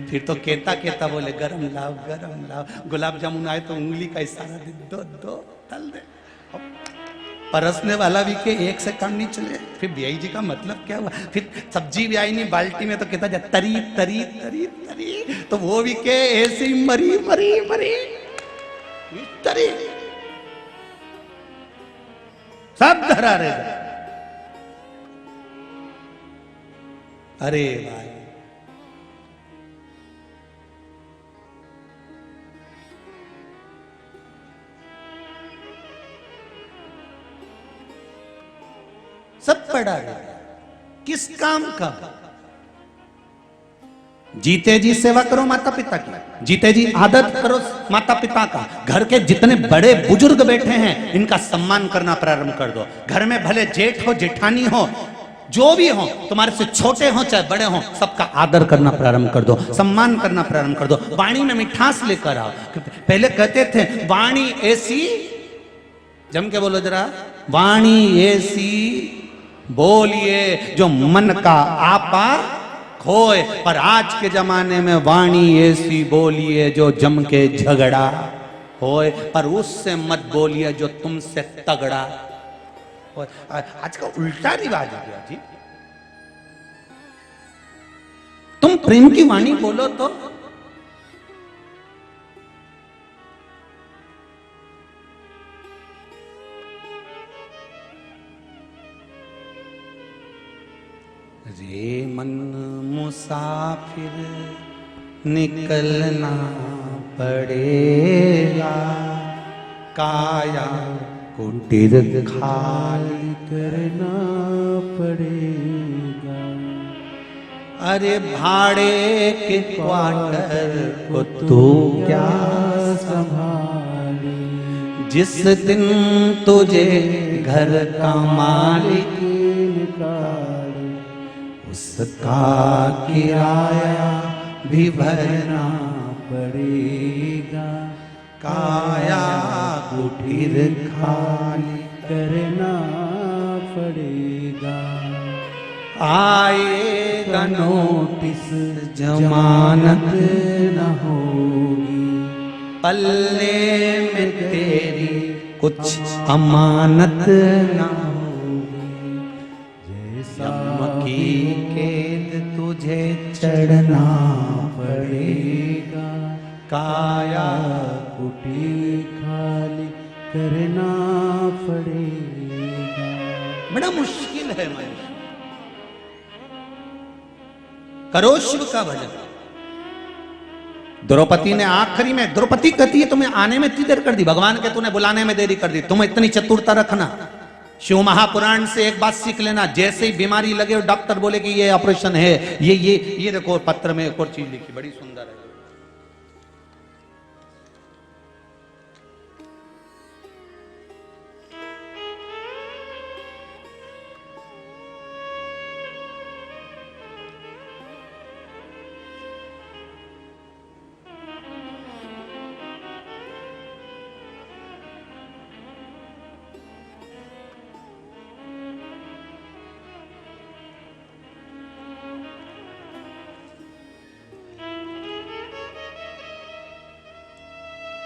फिर तो कहता बोले, गरम लाओ गरम लाओ। गुलाब जामुन आए तो उंगली का इशारा दे, दो दो तल दे। परसने वाला भी के एक से काम नहीं चले। फिर बियाई जी का मतलब क्या हुआ? फिर सब्जी भी आई नहीं बाल्टी में तो कहता जा तरी तरी तरी तरी, तो वो भी के ऐसी मरी मरी मरी तरी, सब धरा रहे। अरे भाई, सब पड़ा है, किस काम का? जीते जी सेवा करो माता पिता की, जीते जी आदत करो माता पिता का। घर के जितने बड़े बुजुर्ग बैठे हैं इनका सम्मान करना प्रारंभ कर दो। घर में भले जेठ हो जेठानी हो, जो भी हो, तुम्हारे से छोटे हो चाहे बड़े हो, सबका आदर करना प्रारंभ कर दो, सम्मान करना प्रारंभ कर दो। वाणी में मिठास लेकर आओ। पहले कहते थे वाणी ऐसी, जम के बोलो जरा, वाणी ऐसी बोलिए जो मन का आपा खोए। पर आज के जमाने में वाणी ऐसी बोलिए जो जम के झगड़ा होए, पर उससे मत बोलिए जो तुमसे तगड़ा। आज का उल्टा रिवाज हो गया जी। तुम प्रेम की वाणी बोलो तो रे मन मुसाफिर निकलना पड़ेगा, काया कुटीर खाली करना पड़ेगा। अरे भाड़े के क्वार्टर को तू क्या संभाले, जिस दिन तुझे घर का मालिक निकाले, उसका किराया भी भरना पड़ेगा। काया कुटीर खाली करना पड़ेगा। आएगा नोटिस जमानत न होगी, पल्ले में तेरी कुछ अमानत ना यम की कैद तुझे चढ़ना पड़ेगा, काया कुटी खाली करना पड़ेगा। बड़ा मुश्किल है मनुष्य। करो शिव का भजन। द्रौपदी ने आखिरी में, द्रौपदी कहती है तुम्हें आने में इतनी देर कर दी, भगवान के तूने बुलाने में देरी कर दी, तुम इतनी चतुरता रखना। शिव महापुराण से एक बात सीख लेना, जैसे ही बीमारी लगे और डॉक्टर बोले कि ये ऑपरेशन है, ये देखो पत्र में एक और चीज लिखी, बड़ी सुंदर है।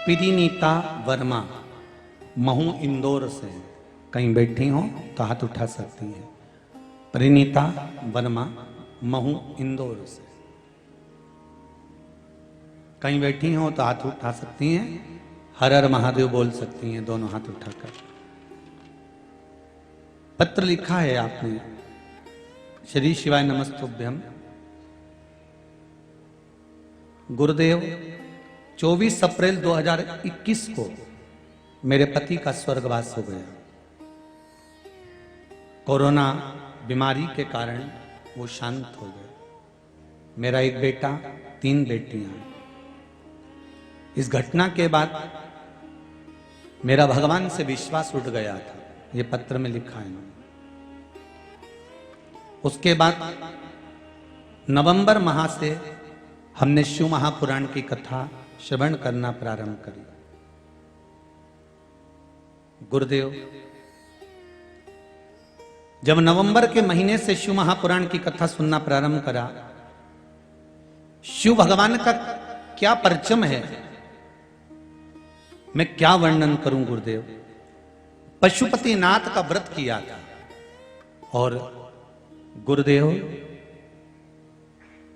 परिनीता वर्मा, महू इंदौर से, कहीं बैठी हो तो हाथ उठा सकती हैं। परिनीता वर्मा, महू इंदौर से, कहीं बैठी हो तो हाथ उठा सकती हैं। हर हर महादेव बोल सकती हैं दोनों हाथ उठाकर। पत्र लिखा है आपने, श्री शिवाय नमस्तुभ्यम। गुरुदेव, 24 अप्रैल 2021 को मेरे पति का स्वर्गवास हो गया। कोरोना बीमारी के कारण वो शांत हो गए। मेरा एक बेटा, 3 बेटियां। इस घटना के बाद मेरा भगवान से विश्वास उठ गया था, ये पत्र में लिखा है। उसके बाद नवंबर माह से हमने शिव महापुराण की कथा श्रवण करना प्रारंभ करी। गुरुदेव, जब नवंबर के महीने से शिव महापुराण की कथा सुनना प्रारंभ करा, शिव भगवान का क्या परचम है, मैं क्या वर्णन करूं गुरुदेव। पशुपति नाथ का व्रत किया था और गुरुदेव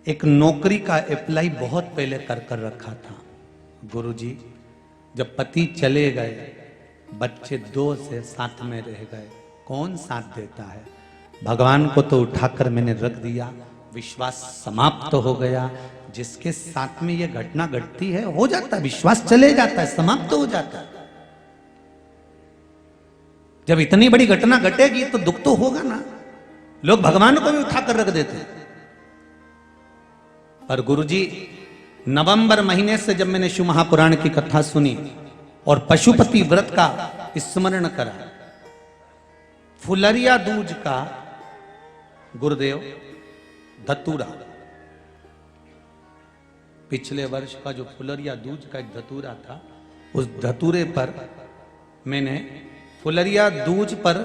एक नौकरी का अप्लाई बहुत पहले कर रखा था। गुरुजी, जब पति चले गए, बच्चे 2 से साथ में रह गए, कौन साथ देता है। भगवान को तो उठाकर मैंने रख दिया, विश्वास समाप्त हो गया। जिसके साथ में ये घटना घटती है, हो जाता है, विश्वास चले जाता है, समाप्त हो जाता है। जब इतनी बड़ी घटना घटेगी तो दुख तो होगा ना। लोग भगवान को भी उठाकर रख देते हैं। पर गुरुजी, नवंबर महीने से जब मैंने शिव महापुराण की कथा सुनी और पशुपति व्रत का स्मरण करा, फुलरिया दूज का गुरुदेव धतूरा, पिछले वर्ष का जो फुलरिया दूज का एक धतूरा था, उस धतूरे पर मैंने फुलरिया दूज पर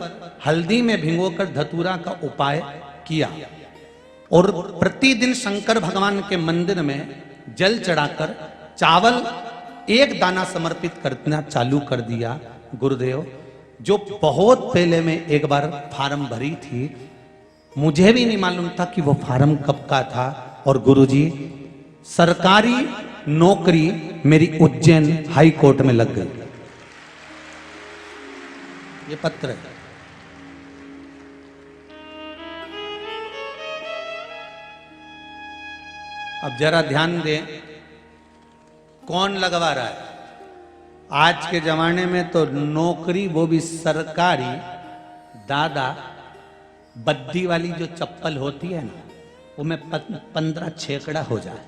हल्दी में भिगोकर धतूरा का उपाय किया और प्रतिदिन शंकर भगवान के मंदिर में जल चढ़ाकर चावल 1 दाना समर्पित करना चालू कर दिया। गुरुदेव, जो बहुत पहले मैं एक बार फार्म भरी थी, मुझे भी नहीं मालूम था कि वो फार्म कब का था। और गुरुजी, सरकारी नौकरी मेरी उज्जैन हाई कोर्ट में लग गई। ये पत्र है। अब जरा ध्यान दें, कौन लगवा रहा है। आज के जमाने में तो नौकरी, वो भी सरकारी, दादा बद्दी वाली जो चप्पल होती है ना, वो में 15 छेकड़ा हो जाए।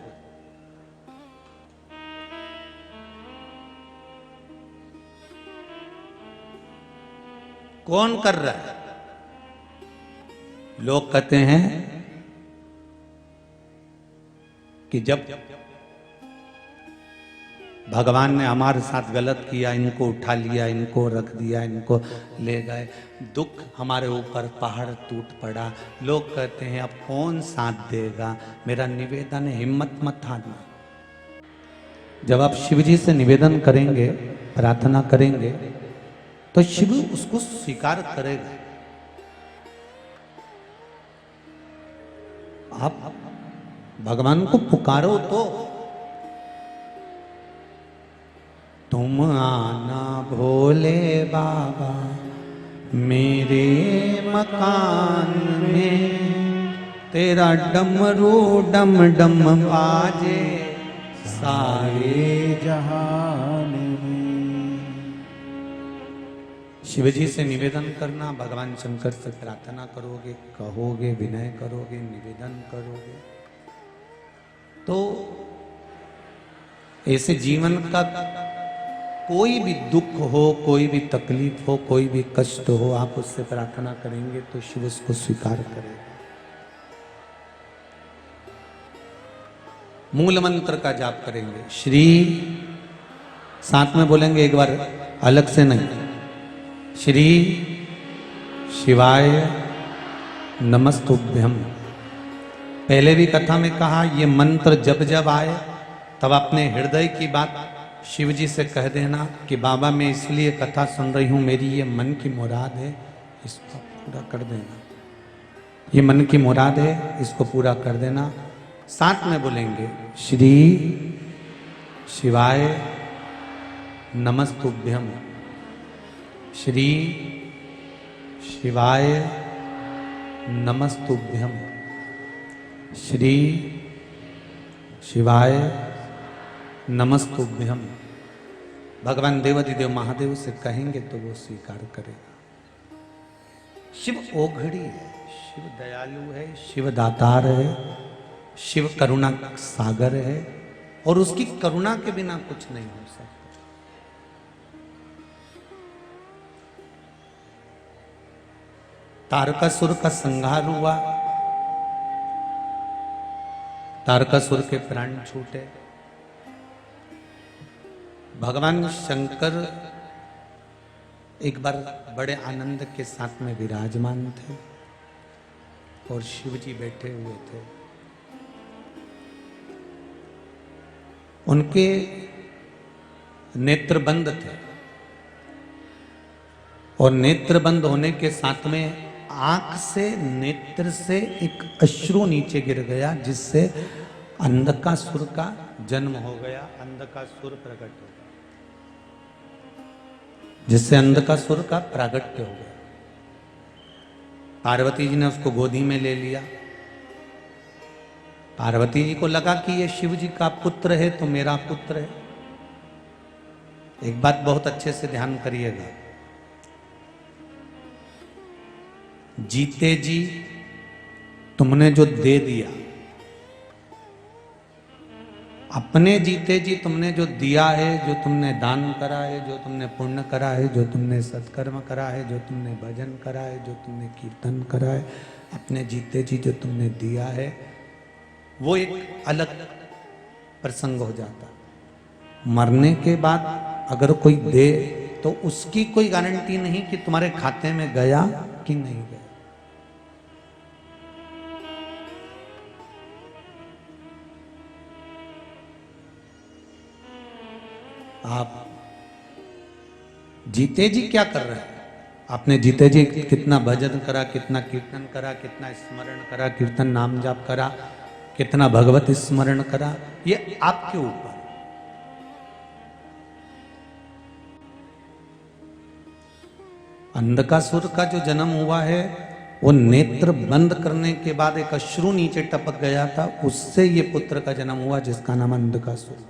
कौन कर रहा है। लोग कहते हैं कि जब भगवान ने हमारे साथ गलत किया, इनको उठा लिया, इनको रख दिया, इनको ले गए, दुख हमारे ऊपर पहाड़ टूट पड़ा। लोग कहते हैं अब कौन साथ देगा। मेरा निवेदन है, हिम्मत मत हारना। जब आप शिव जी से निवेदन करेंगे, प्रार्थना करेंगे, तो शिव उसको स्वीकार करेगा। आप भगवान को पुकारो तो तुम आना भोले बाबा मेरे मकान में, तेरा डमरू डम डम बाजे सारे जहान में। शिव जी से निवेदन करना, भगवान शंकर से प्रार्थना करोगे, कहोगे, विनय करोगे, निवेदन करोगे, तो ऐसे जीवन का कोई भी दुख हो, कोई भी तकलीफ हो, कोई भी कष्ट हो, आप उससे प्रार्थना करेंगे तो शिव उसको स्वीकार करेगा। मूल मंत्र का जाप करेंगे, श्री, साथ में बोलेंगे एक बार, अलग से नहीं, श्री शिवाय नमस्तुभ्यम। पहले भी कथा में कहा, ये मंत्र जब जब आए तब अपने हृदय की बात शिव जी से कह देना कि बाबा मैं इसलिए कथा सुन रही हूं, मेरी ये मन की मुराद है, इसको पूरा कर देना। ये मन की मुराद है, इसको पूरा कर देना। साथ में बोलेंगे, श्री शिवाय नमस्तुभ्यम, श्री शिवाय नमस्तुभ्यम, श्री शिवाय नमस्तुभ्यम। भगवान देवाधिदेव महादेव से कहेंगे तो वो स्वीकार करेगा। शिव ओघड़ी है, शिव दयालु है, शिव दातार है, शिव करुणा सागर है, और उसकी करुणा के बिना कुछ नहीं हो सकता। तारकासुर का संहार हुआ, तारकासुर के प्राण छूटे। भगवान शंकर एक बार बड़े आनंद के साथ में विराजमान थे और शिव जी बैठे हुए थे। उनके नेत्र बंद थे और नेत्र बंद होने के साथ में आंख से, नेत्र से एक अश्रु नीचे गिर गया, जिससे अंधकासुर का जन्म हो गया, अंधकासुर प्रकट हो गया, जिससे अंधकासुर का प्रागट्य हो गया। पार्वती जी ने उसको गोदी में ले लिया। पार्वती जी को लगा कि ये शिव जी का पुत्र है तो मेरा पुत्र है। एक बात बहुत अच्छे से ध्यान करिएगा, जीते जी तुमने जो दे दिया, अपने जीते जी तुमने जो दिया है, जो तुमने दान करा है, जो तुमने पुण्य करा है, जो तुमने सत्कर्म करा है, जो तुमने भजन करा है, जो तुमने कीर्तन करा है, अपने जीते जी जो तुमने दिया है, वो एक अलग प्रसंग हो जाता। मरने के बाद अगर कोई दे तो उसकी कोई गारंटी नहीं कि तुम्हारे खाते में गया कि नहीं गया। आप जीते जी क्या कर रहे हैं? आपने जीते जी कितना भजन करा, कितना कीर्तन करा, कितना स्मरण करा, कीर्तन नाम जाप करा, कितना भगवत स्मरण करा, ये आपके ऊपर। अंधकासुर का जो जन्म हुआ है वो नेत्र बंद करने के बाद एक अश्रु नीचे टपक गया था, उससे ये पुत्र का जन्म हुआ जिसका नाम अंधकासुर।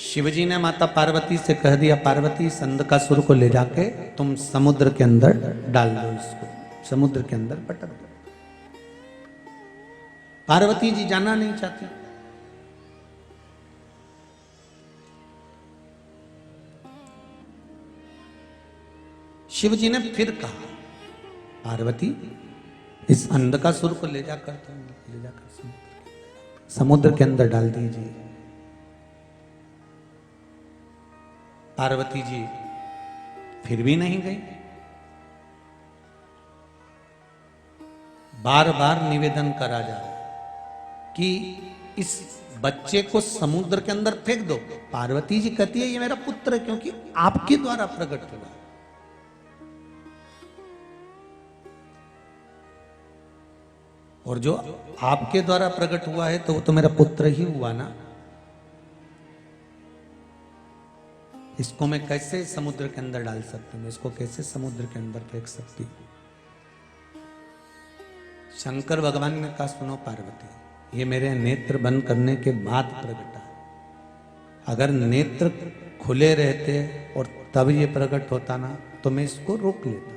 शिवजी ने माता पार्वती से कह दिया, पार्वती इस अंधकासुर को ले जाके तुम समुद्र के अंदर डाल दो, इसको समुद्र के अंदर पटक दो। पार्वती जी जाना नहीं चाहती। शिव जी ने फिर कहा, पार्वती इस अंधकासुर को ले जाकर समुद्र के अंदर डाल दीजिए। पार्वती जी फिर भी नहीं गई। बार बार निवेदन करा जा रहा कि इस बच्चे को समुद्र के अंदर फेंक दो। पार्वती जी कहती है ये मेरा पुत्र है क्योंकि आपके द्वारा प्रकट हुआ। और जो आपके द्वारा प्रकट हुआ है तो वो तो मेरा पुत्र ही हुआ ना। इसको मैं कैसे समुद्र के अंदर डाल सकती हूँ, इसको कैसे समुद्र के अंदर फेंक सकती हूँ। शंकर भगवान ने कहा सुनो पार्वती, ये मेरे नेत्र बंद करने के बाद प्रकटा। अगर नेत्र खुले रहते और तब ये प्रकट होता ना तो मैं इसको रोक लेता,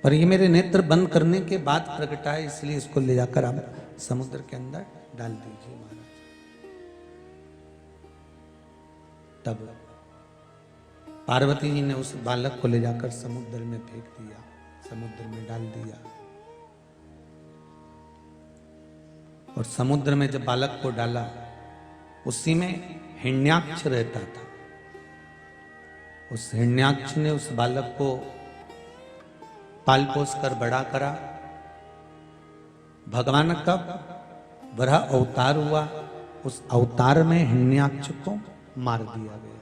पर ये मेरे नेत्र बंद करने के बाद प्रकटा है, इसलिए इसको ले जाकर आप समुद्र के अंदर डाल दीजिए महाराज। तब पार्वती जी ने उस बालक को ले जाकर समुद्र में फेंक दिया, समुद्र में डाल दिया। और समुद्र में जब बालक को डाला, उसी में हिरण्याक्ष रहता था। उस हिरण्याक्ष ने उस बालक को पाल पोस कर बड़ा करा। भगवान का वह अवतार हुआ, उस अवतार में हिरण्याक्ष को मार दिया गया।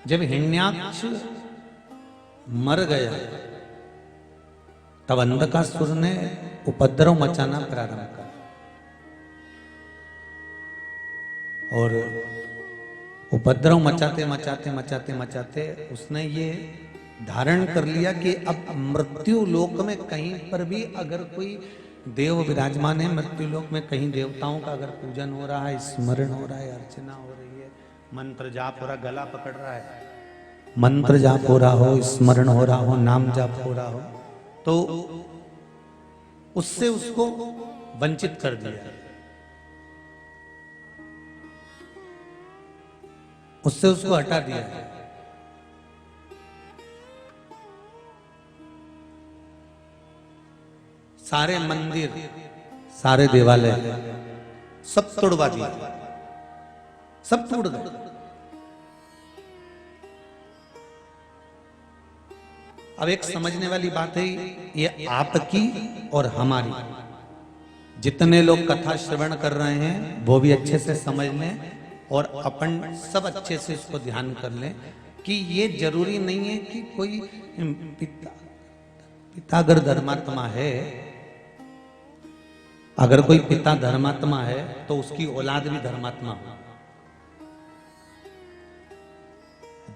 जब हिरण्याक्ष मर गया तब अंधकासुर ने उपद्रव मचाना प्रारंभ करा और उपद्रव मचाते मचाते मचाते मचाते उसने ये धारण कर लिया कि अब मृत्यु लोक में कहीं पर भी अगर कोई देव विराजमान है, मृत्यु लोक में कहीं देवताओं का अगर पूजन हो रहा है, स्मरण हो रहा है, अर्चना हो रही है, मंत्र जाप हो रहा, गला पकड़ रहा है, मंत्र जाप हो रहा हो, स्मरण हो रहा हो, नाम जाप हो रहा हो, तो उससे उसको वंचित कर दिया, उससे उसको हटा दिया। सारे मंदिर, सारे देवालय सब तोड़वा दिए, सब टूट गए। अब एक समझने वाली बात है, ये आपकी और हमारी, जितने लोग कथा श्रवण कर रहे हैं वो भी अच्छे से समझ लें और अपन सब अच्छे से इसको ध्यान कर लें कि ये जरूरी नहीं है कि कोई पिता अगर धर्मात्मा है, अगर कोई पिता धर्मात्मा है तो उसकी औलाद भी धर्मात्मा हो।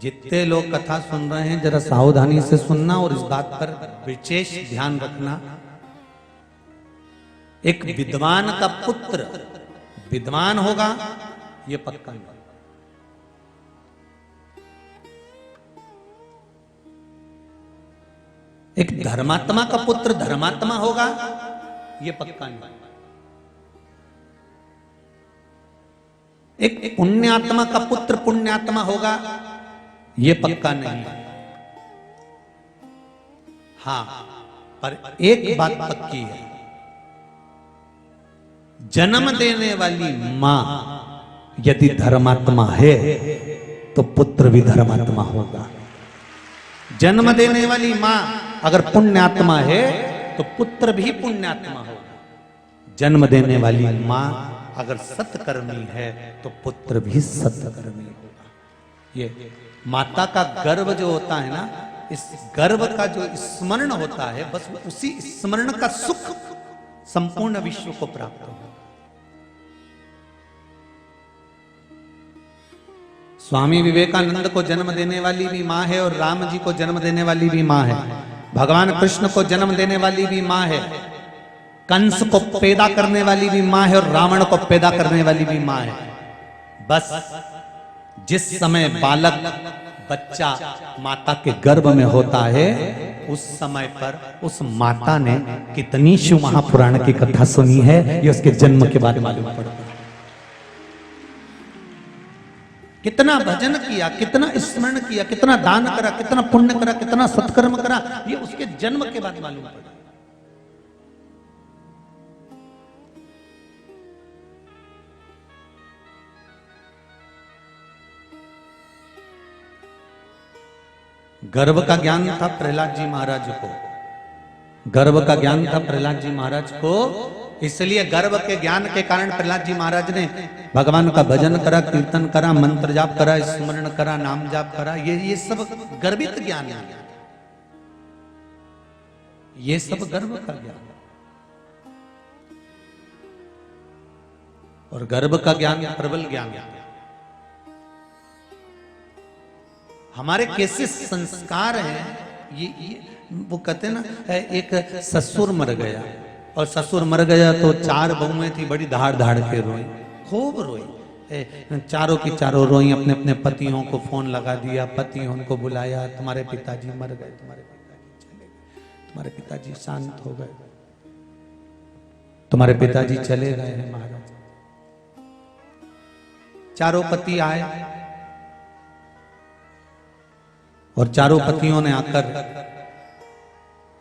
जितने लोग कथा सुन रहे हैं जरा सावधानी से सुनना और इस बात पर विशेष ध्यान रखना। एक विद्वान का पुत्र विद्वान होगा ये पक्का नहीं। एक धर्मात्मा का पुत्र धर्मात्मा होगा ये पक्का नहीं। एक पुण्यात्मा का पुत्र पुण्यात्मा होगा ये पक्का नहीं। हां, पर एक बात पक्की है, जन्म देने वाली मां यदि धर्मात्मा है तो पुत्र भी धर्मात्मा होगा। जन्म देने वाली मां अगर पुण्यात्मा है तो पुत्र भी पुण्यात्मा होगा। जन्म देने वाली मां अगर सत्कर्मी है तो पुत्र भी सत्कर्मी होगा। ये माता का गर्भ जो होता है ना, इस गर्भ का जो स्मरण होता है, बस उसी स्मरण का सुख संपूर्ण विश्व को प्राप्त होगा। स्वामी विवेकानंद को जन्म देने वाली भी मां है और राम जी को जन्म देने वाली भी मां है। भगवान कृष्ण को जन्म देने वाली भी मां है। कंस को पैदा करने वाली भी मां है और रावण को पैदा करने वाली भी मां है। बस जिस समय बालक बच्चा माता के गर्भ में होता है उस समय पर उस माता ने कितनी शिव महापुराण की कथा सुनी है ये उसके जन्म के बाद मालूम पड़ता है। कितना भजन किया, कितना स्मरण किया, कितना दान करा, कितना पुण्य करा, कितना सत्कर्म करा, ये उसके जन्म के बाद मालूम पड़ा। गर्व का ज्ञान था प्रहलाद जी महाराज को, गर्व का ज्ञान था प्रहलाद जी महाराज को। इसलिए गर्व के ज्ञान के कारण प्रहलाद जी महाराज ने भगवान का भजन करा, कीर्तन करा, मंत्र जाप करा, स्मरण करा, नाम जाप करा। ये सब गर्वित ज्ञान है, ये सब गर्व का ज्ञान। और गर्व का ज्ञान प्रबल ज्ञान है। हमारे कैसे संस्कार हैं, ये वो कहते हैं ना, एक ससुर मर गया और ससुर मर गया तो 4 बहुएं थी, बड़ी धाड़ धाड़ के रोई, खूब रोई, चारों की चारों रोई। अपने अपने पतियों को फोन लगा दिया, पतियों को बुलाया, तुम्हारे पिताजी मर गए, तुम्हारे पिताजी चले गए, तुम्हारे पिताजी शांत हो गए, तुम्हारे पिताजी चले गए हैं महाराज। चारों पति आए और चारों पतियों ने आकर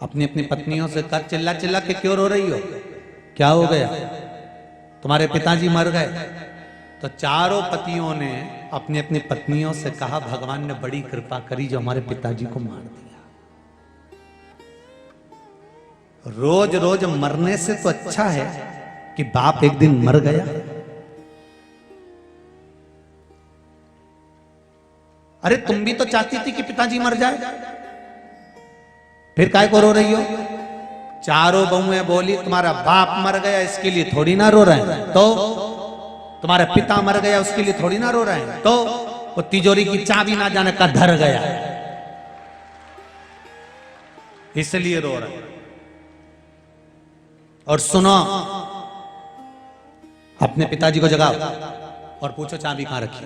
अपनी अपनी पत्नियों से कहा, चिल्ला चिल्ला के क्यों रो रही हो, क्या हो गया, तुम्हारे पिताजी मर गए। तो चारों पतियों ने अपनी अपनी पत्नियों से कहा, भगवान ने बड़ी कृपा करी जो हमारे पिताजी को मार दिया। रोज रोज मरने से तो अच्छा है कि बाप एक दिन मर गया। अरे तुम भी तो चाहती थी कि पिताजी मर जाए, फिर काय को रो रही हो। चारों बहुएं बोली, तुम्हारा बाप मर गया इसके लिए थोड़ी ना रो रहे हैं, तो तुम्हारा पिता मर गया उसके लिए थोड़ी ना रो रहे हैं, तो वो तिजोरी की चाबी ना जाने का धर गया इसलिए रो रहे हैं। और सुनो, अपने पिताजी को जगाओ और पूछो चाबी कहां रखी।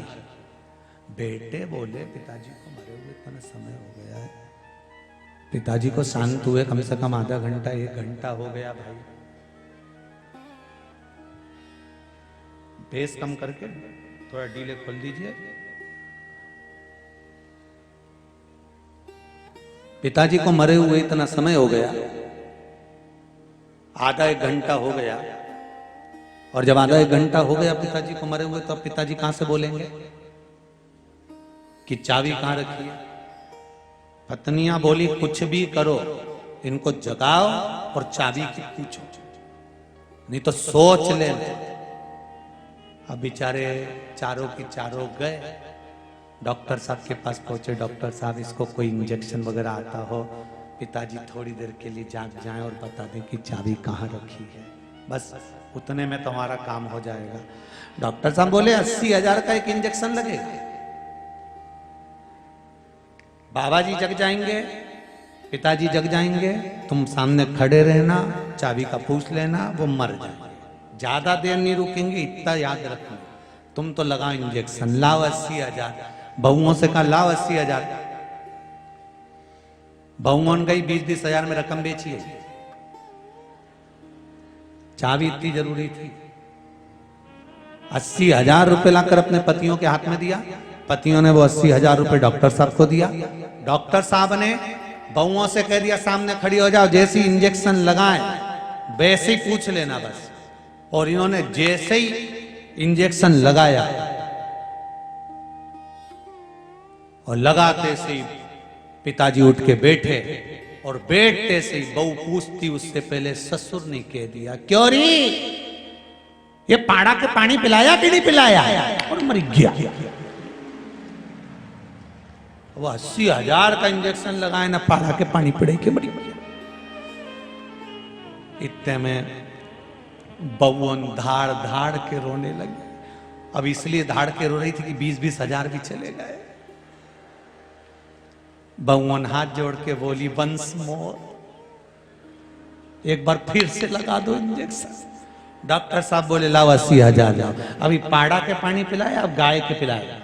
बेटे बोले, पिताजी को मरे हुए इतना समय हो गया है, पिताजी को शांत हुए कम से कम आधा घंटा 1 घंटा हो गया भाई, बेस कम करके थोड़ा डीले खोल दीजिए। पिताजी को मरे हुए इतना समय हो गया, आधा 1 घंटा हो गया, और जब आधा 1 घंटा हो गया पिताजी को मरे हुए, तो अब पिताजी कहां से बोलेंगे कि चाबी कहां रखी है। पत्नियां बोली, कुछ भी करो, इनको जगाओ और चाबी की पूछो, नहीं तो सोच ले। अब बेचारे चारों की चारों गए, डॉक्टर साहब के पास पहुंचे। डॉक्टर साहब, इसको कोई इंजेक्शन वगैरह आता हो, पिताजी थोड़ी देर के लिए जाग जाएं और बता दें कि चाबी कहां रखी है, बस उतने में तुम्हारा काम हो जाएगा। डॉक्टर साहब बोले, 80,000 का एक इंजेक्शन लगेगा। बाबा जी जग जाएंगे, पिताजी जग जाएंगे, तुम सामने खड़े रहना, चाबी का पूछ लेना, वो मर जाएंगे, ज्यादा देर नहीं रुकेंगे, इतना याद रखना। तुम तो लगाओ इंजेक्शन, लाओ 80,000। बहुओं से कहा, लाओ 80,000। बहुओं ने गई 20-20 हजार में रकम बेची है। चाबी इतनी जरूरी थी। 80,000 रुपए लाकर अपने पतियों के हाथ में दिया, पतियों ने वो 80,000 रुपए डॉक्टर साहब को दिया। डॉक्टर साहब ने बहुओं से कह दिया, सामने खड़ी हो जाओ, जैसे इंजेक्शन लगाएं वैसे ही पूछ लेना बस। और इन्होंने जैसे ही इंजेक्शन लगाया और लगाते से ही पिताजी उठ के बैठे, और बैठते से ही बहू पूछती उससे पहले ससुर ने कह दिया, क्यों री ये पाड़ा के पानी पिलाया कि नहीं पिलाया, और मर गया। वो 80,000 का इंजेक्शन लगाए ना, पाड़ा के पानी पिड़े के मरी गया। इतने में बउन धाड़ धाड़ के रोने लगी। अब इसलिए धाड़ के रो रही थी कि 20-20 हजार भी चले गए। बउन हाथ जोड़ के बोली, वंस मोर, एक बार फिर से लगा दो इंजेक्शन। डॉक्टर साहब बोले, लाओ 80,000 जाओ। अभी पाड़ा के पानी पिलाया, अब गाय के पिलाया।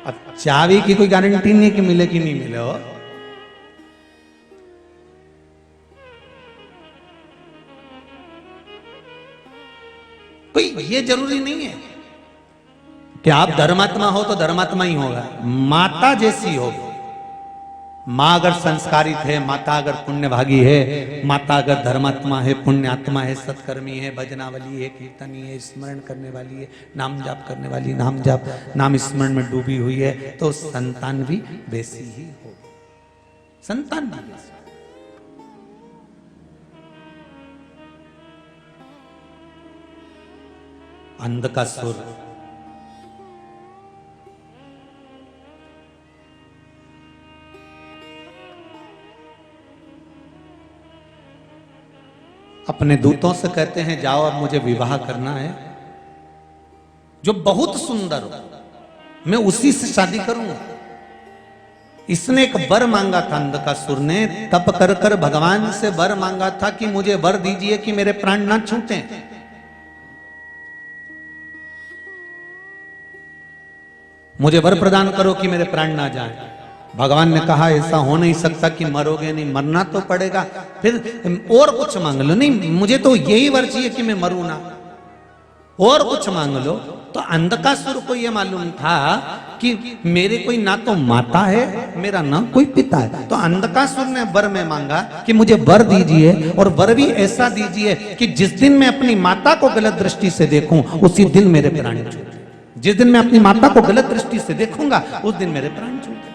अब चाबी की कोई गारंटी नहीं कि मिले कि नहीं मिले हो। कोई ये जरूरी नहीं है कि आप धर्मात्मा हो तो धर्मात्मा ही होगा। माता जैसी हो, माँ अगर संस्कारित है, माता अगर पुण्यभागी है, माता अगर धर्मात्मा है, पुण्यात्मा है, सत्कर्मी है, भजनावली है, कीर्तनी है, स्मरण करने वाली है, नाम जाप करने वाली, नाम स्मरण में डूबी हुई है, तो संतान भी वैसी ही हो। संतान भी वैसी। अंध का सुर अपने दूतों से कहते हैं जाओ अब मुझे विवाह करना है, जो बहुत सुंदर हो, मैं उसी से शादी करूंगा। इसने एक वर मांगा था, अंधकासुर ने तप कर कर भगवान से वर मांगा था कि मुझे वर दीजिए कि मेरे प्राण ना छूटे। मुझे वर प्रदान करो कि मेरे प्राण ना जाएं। भगवान ने कहा ऐसा हो नहीं सकता कि मरोगे नहीं, मरना तो पड़ेगा, फिर और कुछ मांग लो। नहीं, मुझे तो यही वर चाहिए कि मैं मरूं ना, और कुछ मांग लो। तो अंधकासुर को यह मालूम था कि मेरे कोई ना तो माता है, मेरा ना कोई पिता है। तो अंधकासुर ने वर में मांगा कि मुझे वर दीजिए, और वर भी ऐसा दीजिए कि जिस दिन मैं अपनी माता को गलत दृष्टि से देखूं उसी दिन मेरे प्राण छूटे। जिस दिन मैं अपनी माता को गलत दृष्टि से देखूंगा उस दिन मेरे प्राण छूटे।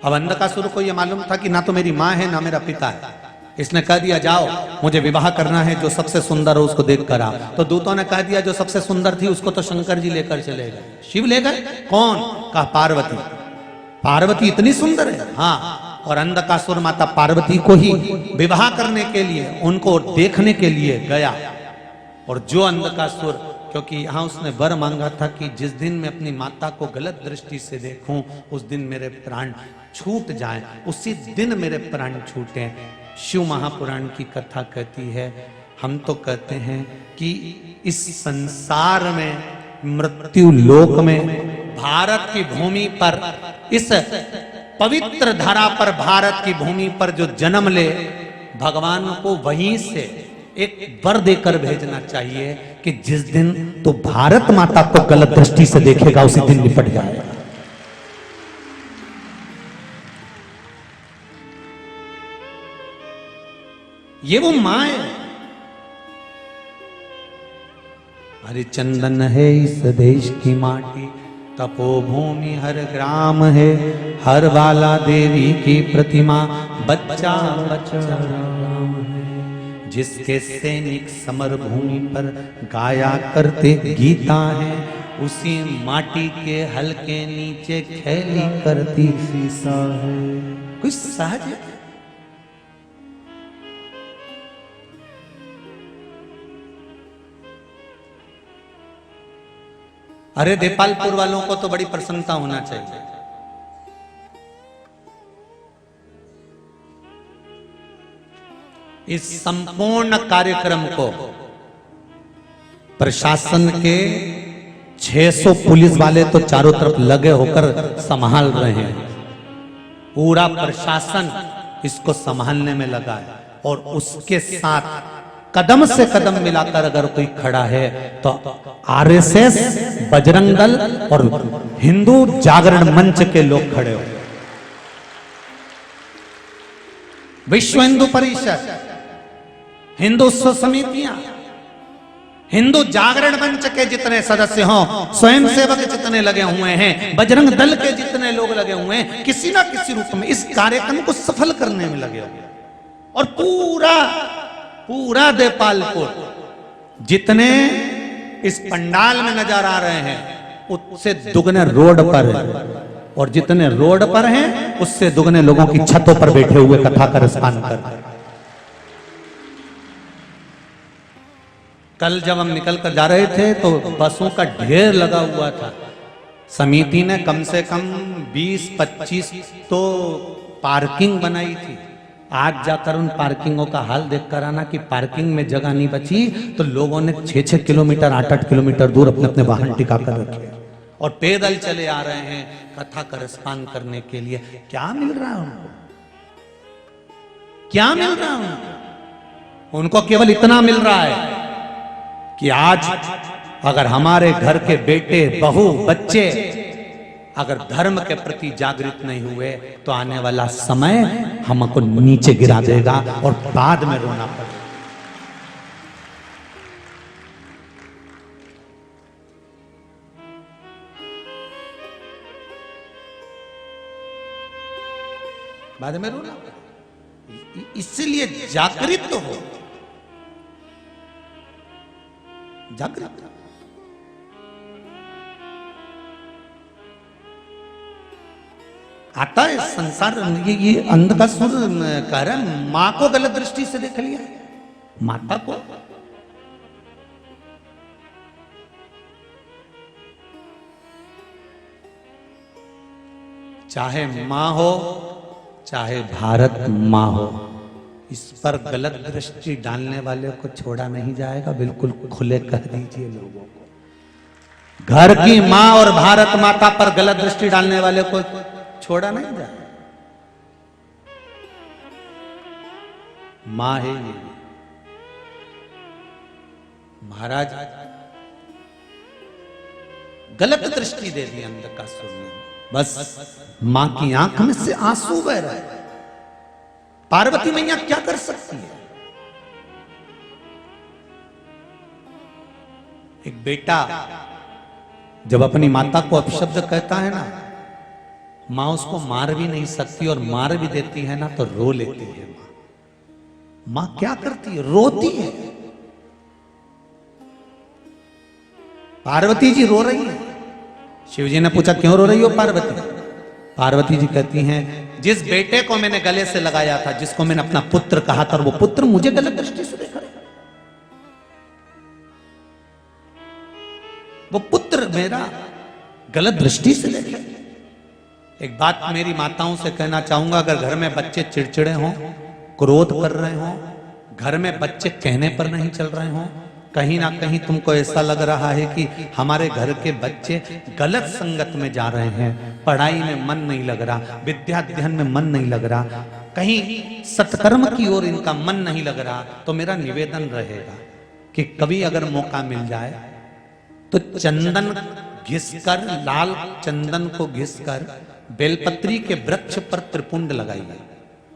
अब अंधकासुर को यह मालूम था कि ना तो मेरी मां है ना मेरा पिता है। इसने कह दिया जाओ मुझे विवाह करना है, जो सबसे सुंदर हो उसको देख कर आ। तो दूतों ने कह दिया जो सबसे सुंदर थी उसको तो शंकर जी लेकर चले गए। शिव ले गए? कौन? कहा पार्वती। पार्वती इतनी सुंदर है? हाँ। और अंधकासुर माता पार्वती को ही विवाह करने के लिए, उनको देखने के लिए गया। और जो अंधकासुर, क्योंकि यहां उसने वर मांगा था कि जिस दिन मैं अपनी माता को गलत दृष्टि से देखूं उस दिन मेरे प्राण छूट जाएं, उसी दिन मेरे प्राण छूटे। शिव महापुराण की कथा कहती है, हम तो कहते हैं कि इस संसार में, मृत्यु लोक में, भारत की भूमि पर, इस पवित्र धरा पर, भारत की भूमि पर जो जन्म ले, भगवान को वहीं से एक वर देकर भेजना चाहिए कि जिस दिन तो भारत माता को गलत दृष्टि से देखेगा उसी दिन निपट जाएगा। ये वो मां है। हरिचंदन है इस देश की माटी, तपोभूमि हर ग्राम है, हर वाला देवी की प्रतिमा, बच्चा बच्चा राम है। जिसके सैनिक समर भूमि पर गाया करते गीता है, उसी माटी के हल्के नीचे खेली करती सीसा है। कुछ सहज है। अरे देपालपुर वालों को तो बड़ी प्रसन्नता होना चाहिए। इस संपूर्ण कार्यक्रम को प्रशासन के 600 पुलिस वाले तो चारों तरफ लगे होकर संभाल रहे हैं। पूरा प्रशासन इसको संभालने में लगा है, और उसके साथ कदम से कदम मिलाकर अगर कोई खड़ा है तो आरएसएस, बजरंग दल और हिंदू जागरण मंच के लोग खड़े हो। विश्व हिंदू परिषद, हिंदू समितियां, हिंदू जागरण मंच के जितने सदस्य हों, स्वयं सेवक जितने लगे हुए हैं, बजरंग दल के जितने लोग लगे हुए हैं, किसी ना किसी रूप में इस कार्यक्रम को सफल करने में लगे हुए। और पूरा देपालपुर जितने इस पंडाल में नजर आ रहे हैं उससे दुगने रोड पर है, और जितने रोड पर हैं उससे दुगने लोगों की छतों पर बैठे हुए कथा का रसपान कर। कल जब हम निकल कर जा रहे थे तो बसों का ढेर लगा हुआ था। समिति ने कम से कम 20-25 तो पार्किंग बनाई थी। आज जाकर उन पार्किंगों का हाल देखकर आना कि पार्किंग में जगह नहीं बची तो लोगों ने 6-6 किलोमीटर 8-8 किलोमीटर दूर अपने अपने वाहन टिका कर रखे और पैदल चले आ रहे हैं कथा का रसपान करने के लिए। क्या मिल रहा है उनको? क्या मिल रहा है उनको? उनको केवल इतना मिल रहा है कि आज अगर हमारे घर के बेटे, बहू, बच्चे अगर धर्म के प्रति जागृत नहीं हुए तो आने वाला समय हमको नीचे गिरा देगा और बाद में रोना पड़ेगा। बाद में रोना पड़ेगा। इसलिए जागृत हो, जागृत। आता है संसार, ये अंधकासुर कह रहा है मां को गलत दृष्टि से देख लिया, माता को। चाहे मां हो चाहे भारत मां हो, इस पर गलत दृष्टि डालने वाले को छोड़ा नहीं जाएगा। बिल्कुल खुले कह दीजिए लोगों को, घर की मां और भारत माता पर गलत दृष्टि डालने वाले को छोड़ा नहीं जाएगा। मां है ये। महाराज गलत दृष्टि दे दी अंधकासुर ने, बस मां की आंख में से आंसू बह रहा है। पार्वती मैया क्या कर सकती है? एक बेटा जब अपनी माता को अपशब्द कहता है ना, मां उसको मार भी नहीं सकती, और मार भी देती है ना तो रो लेती है। मां क्या करती है? रोती है। पार्वती जी रो रही है। शिवजी ने पूछा क्यों रो रही हो पार्वती? पार्वती जी कहती हैं जिस बेटे को मैंने गले से लगाया था, जिसको मैंने अपना पुत्र कहा था, वो पुत्र मुझे गलत दृष्टि से देख रहा है। वो पुत्र मेरा गलत दृष्टि से देख रहा है। एक बात मेरी माताओं से कहना चाहूंगा, अगर घर में बच्चे चिड़चिड़े हों, क्रोध कर रहे हों, घर में बच्चे कहने पर नहीं चल रहे हों, कहीं ना कहीं तुमको ऐसा लग रहा है कि हमारे घर के बच्चे गलत संगत में जा रहे हैं, पढ़ाई में मन नहीं लग रहा, विद्या अध्ययन में मन नहीं लग रहा, कहीं सत्कर्म की ओर इनका मन नहीं लग रहा, तो मेरा निवेदन रहेगा कि कभी अगर मौका मिल जाए तो चंदन घिसकर, लाल चंदन को घिसकर बेलपत्री के वृक्ष पर त्रिपुंड लगाइए,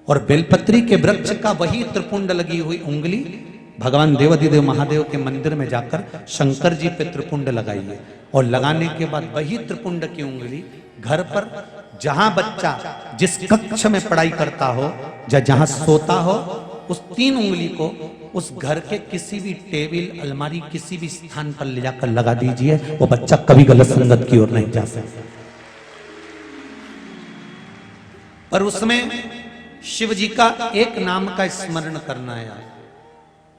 और बेलपत्री के वृक्ष का वही त्रिपुंड लगी हुई उंगली भगवान देवाधिदेव महादेव के मंदिर में जाकर शंकर जी पे त्रिपुंड लगाइए, और लगाने के बाद वही त्रिपुंड की उंगली घर पर जहां बच्चा जिस कक्ष में पढ़ाई करता हो या जहां सोता हो, उस 3 उंगली को उस घर के किसी भी टेबल, अलमारी, किसी भी स्थान पर ले जाकर लगा दीजिए। वो बच्चा कभी गलत संगत की ओर नहीं जा सकता। पर उसमें शिव जी का एक नाम का स्मरण करना है,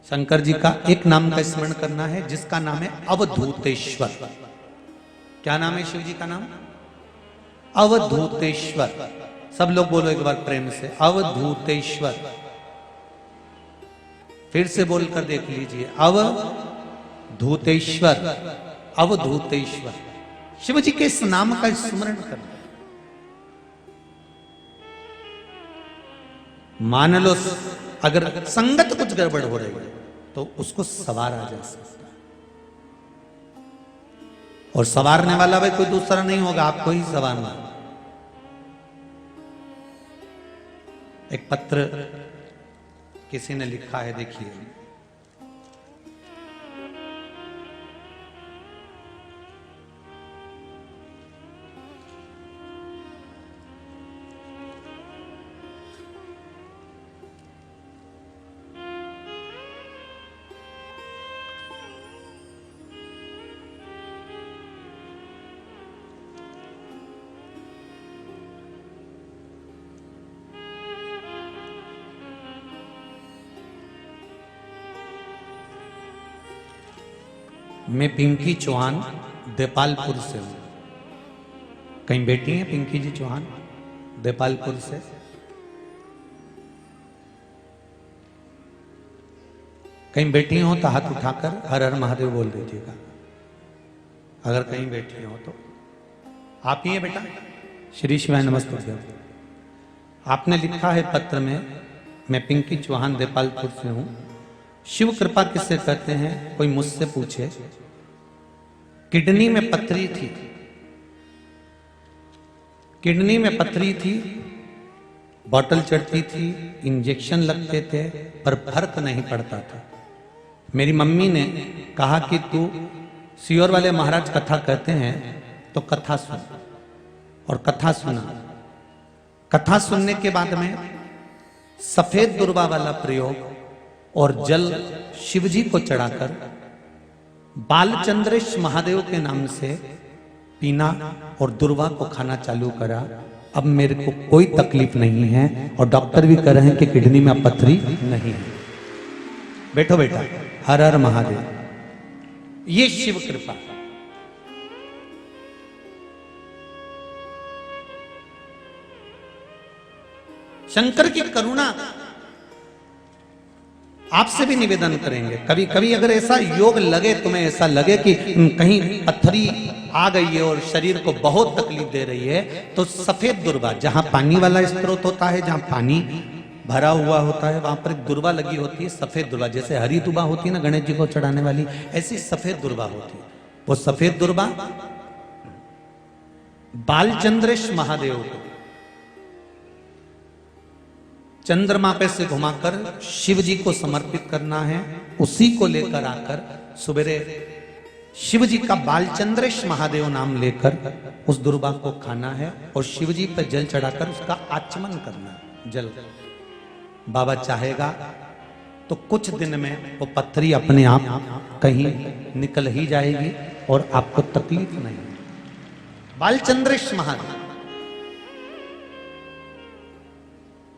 शंकर जी का एक नाम का स्मरण करना है, जिसका नाम है अवधूतेश्वर। क्या नाम है शिव जी का नाम? अवधूतेश्वर। सब लोग बोलो एक बार प्रेम से, अवधूतेश्वर। फिर से बोलकर देख लीजिए, अवधूतेश्वर, अवधूतेश्वर। शिव जी के इस नाम का स्मरण करना। मान लो अगर संगत कुछ गड़बड़ हो रही है तो उसको सवारा जा सकता है, और सवारने वाला भाई कोई दूसरा नहीं होगा, आपको ही सवारना। एक पत्र किसी ने लिखा है, देखिए। मैं पिंकी चौहान देपालपुर से हूं। कहीं बेटी हैं पिंकी जी चौहान देपालपुर से? कहीं बेटी हो तो हाथ उठाकर हर हर महादेव बोल दीजिएगा। अगर कहीं बेटी हो तो आप ही हैं बेटा? श्री शिवाय नमस्ते। आपने लिखा है पत्र में, मैं पिंकी चौहान देपालपुर से हूं। शिव कृपा किससे कहते हैं? कोई मुझसे पूछे। किडनी में पथरी थी, किडनी में पथरी थी, बॉटल चढ़ती थी, इंजेक्शन लगते थे, पर फर्क नहीं पड़ता था। मेरी मम्मी ने कहा कि तू सियोर वाले महाराज कथा कहते हैं तो कथा सुन, और कथा सुना। कथा सुनने के बाद में सफेद दुर्वा वाला प्रयोग और जल शिवजी को चढ़ाकर बालचंद्रेश महादेव के नाम से पीना और दुर्वा को खाना चालू करा। अब मेरे को कोई तकलीफ नहीं है और डॉक्टर भी कह रहे हैं कि किडनी में पथरी नहीं है। बैठो बेटा, हर हर महादेव। ये शिव कृपा। शंकर की करुणा। आपसे भी निवेदन करेंगे, कभी कभी अगर ऐसा योग लगे, तुम्हें ऐसा लगे कि कहीं पत्थरी आ गई है और शरीर को बहुत तकलीफ दे रही है, तो सफेद दुर्वा, जहां पानी वाला स्त्रोत होता है, जहां पानी भरा हुआ होता है, वहां पर एक दुर्वा लगी होती है, सफेद दुर्वा। जैसे हरी दुर्वा होती है ना गणेश जी को चढ़ाने वाली, ऐसी सफेद दुर्वा होती है। वो सफेद दुर्वा बालचंद्रेश महादेव को चंद्रमा पे से घुमाकर शिव जी को समर्पित करना है। उसी को लेकर आकर सुबेरे शिव जी का बालचंद्रेश महादेव नाम लेकर उस दुर्वा को खाना है और शिव जी पर जल चढ़ाकर उसका आचमन करना है। जल बाबा चाहेगा तो कुछ दिन में वो पत्थरी अपने आप कहीं निकल ही जाएगी और आपको तकलीफ नहीं। बालचंद्रेश महादेव।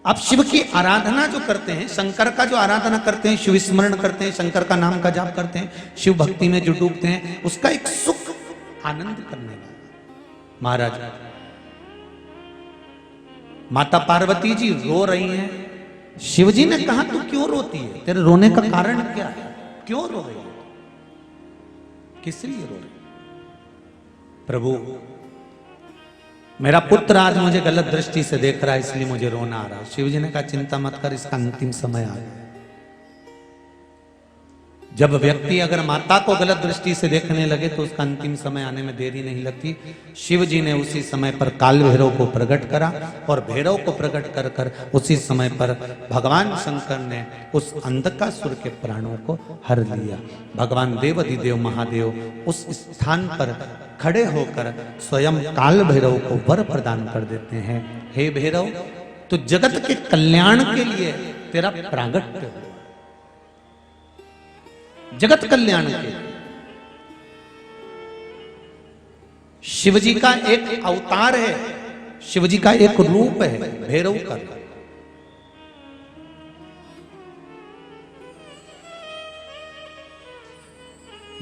आप शिव की आराधना जो करते हैं, शंकर का जो आराधना करते हैं, शिव स्मरण करते हैं, शंकर का नाम का जाप करते हैं, शिव भक्ति में जो डूबते हैं, उसका एक सुख आनंद करने वाला महाराज। माता पार्वती जी रो रही हैं। शिव जी ने कहा तू क्यों रोती है, तेरे रोने का कारण क्या है, क्यों रो रही है, किस लिए रो रही है? प्रभु, मेरा पुत्र आज मुझे गलत दृष्टि से देख रहा है, इसलिए मुझे रोना आ रहा है। शिव जी ने कहा चिंता मत कर, इसका अंतिम समय आ गया। जब व्यक्ति अगर माता को गलत दृष्टि से देखने लगे तो उसका अंतिम समय आने में देरी नहीं लगती। शिव जी ने उसी समय पर काल भैरव को प्रकट करा और भैरव को प्रकट कर कर उसी समय पर भगवान शंकर ने उस अंधकासुर के प्राणों को हर लिया। भगवान देवाधिदेव महादेव उस स्थान पर खड़े होकर स्वयं काल भैरव को वर प्रदान कर देते हैं। हे भैरव, तो जगत के कल्याण के लिए तेरा प्रागट्य हो, जगत कल्याण के। शिव जी का एक अवतार है, शिव जी का एक रूप है भैरव का।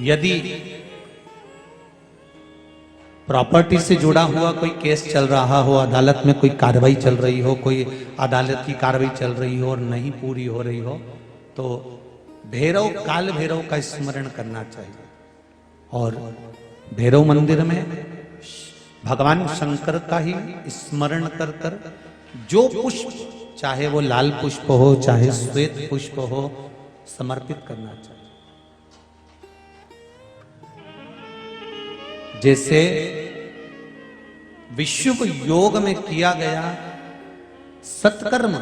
यदि प्रॉपर्टी से जुड़ा हुआ कोई केस चल रहा हो, अदालत में कोई कार्रवाई चल रही हो, कोई अदालत की कार्रवाई चल रही हो और नहीं पूरी हो रही हो, तो भैरव, काल भैरव का स्मरण करना चाहिए। और भैरव मंदिर में भगवान शंकर का ही स्मरण कर कर जो पुष्प, चाहे वो लाल पुष्प हो चाहे श्वेत पुष्प हो, समर्पित करना चाहिए। जैसे विशुभ योग में किया गया सत्कर्म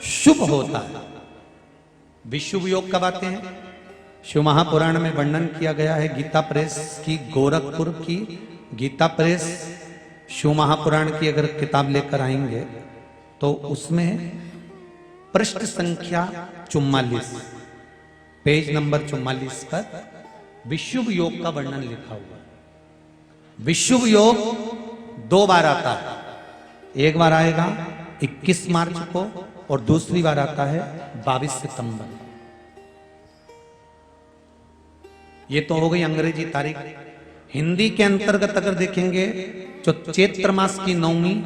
शुभ होता है। विशुभ योग कब आते हैं? शिव महापुराण में वर्णन किया गया है। गीता प्रेस की, गोरखपुर की गीता प्रेस शिव महापुराण की अगर किताब लेकर आएंगे तो उसमें पृष्ठ संख्या 44, पेज नंबर 44 पर विशुभ योग का वर्णन लिखा हुआ है। विशुभ योग 2 बार आता है। एक बार आएगा 21 मार्च को और दूसरी बार आता है 22 सितंबर। ये तो हो गई अंग्रेजी तारीख। हिंदी के अंतर्गत अगर देखेंगे तो चैत्र मास की नवमी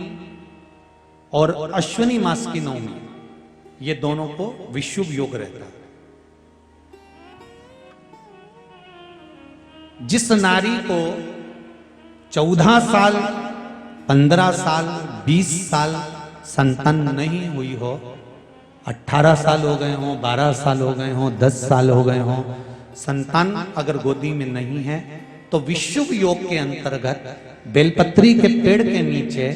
और अश्विनी मास की नवमी, ये दोनों को विशुभ योग रहता है। जिस नारी को 14 साल, 15 साल, 20 साल संतान नहीं हुई हो, 18 साल हो गए हों, 12 साल हो गए हों, 10 साल हो गए हों, संतान अगर गोदी में नहीं है तो विशुभ योग के अंतर्गत बेलपत्री के पेड़ के नीचे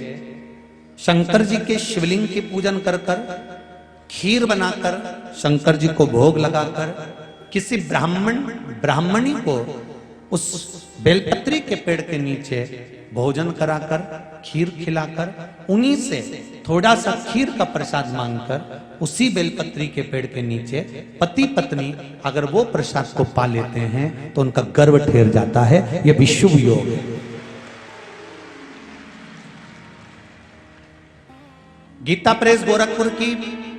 शंकर जी के शिवलिंग की पूजन कर कर, खीर बनाकर शंकर जी को भोग लगाकर, किसी ब्राह्मणी को उस बेलपत्री के पेड़ के नीचे भोजन कराकर, खीर खिलाकर, उन्हीं से थोड़ा सा खीर का प्रसाद मांगकर, उसी बेलपत्री के पेड़ के नीचे पति पत्नी अगर वो प्रसाद को पा लेते हैं तो उनका गर्व ठहर जाता है। यह भी शुभ योग है। गीता प्रेस गोरखपुर की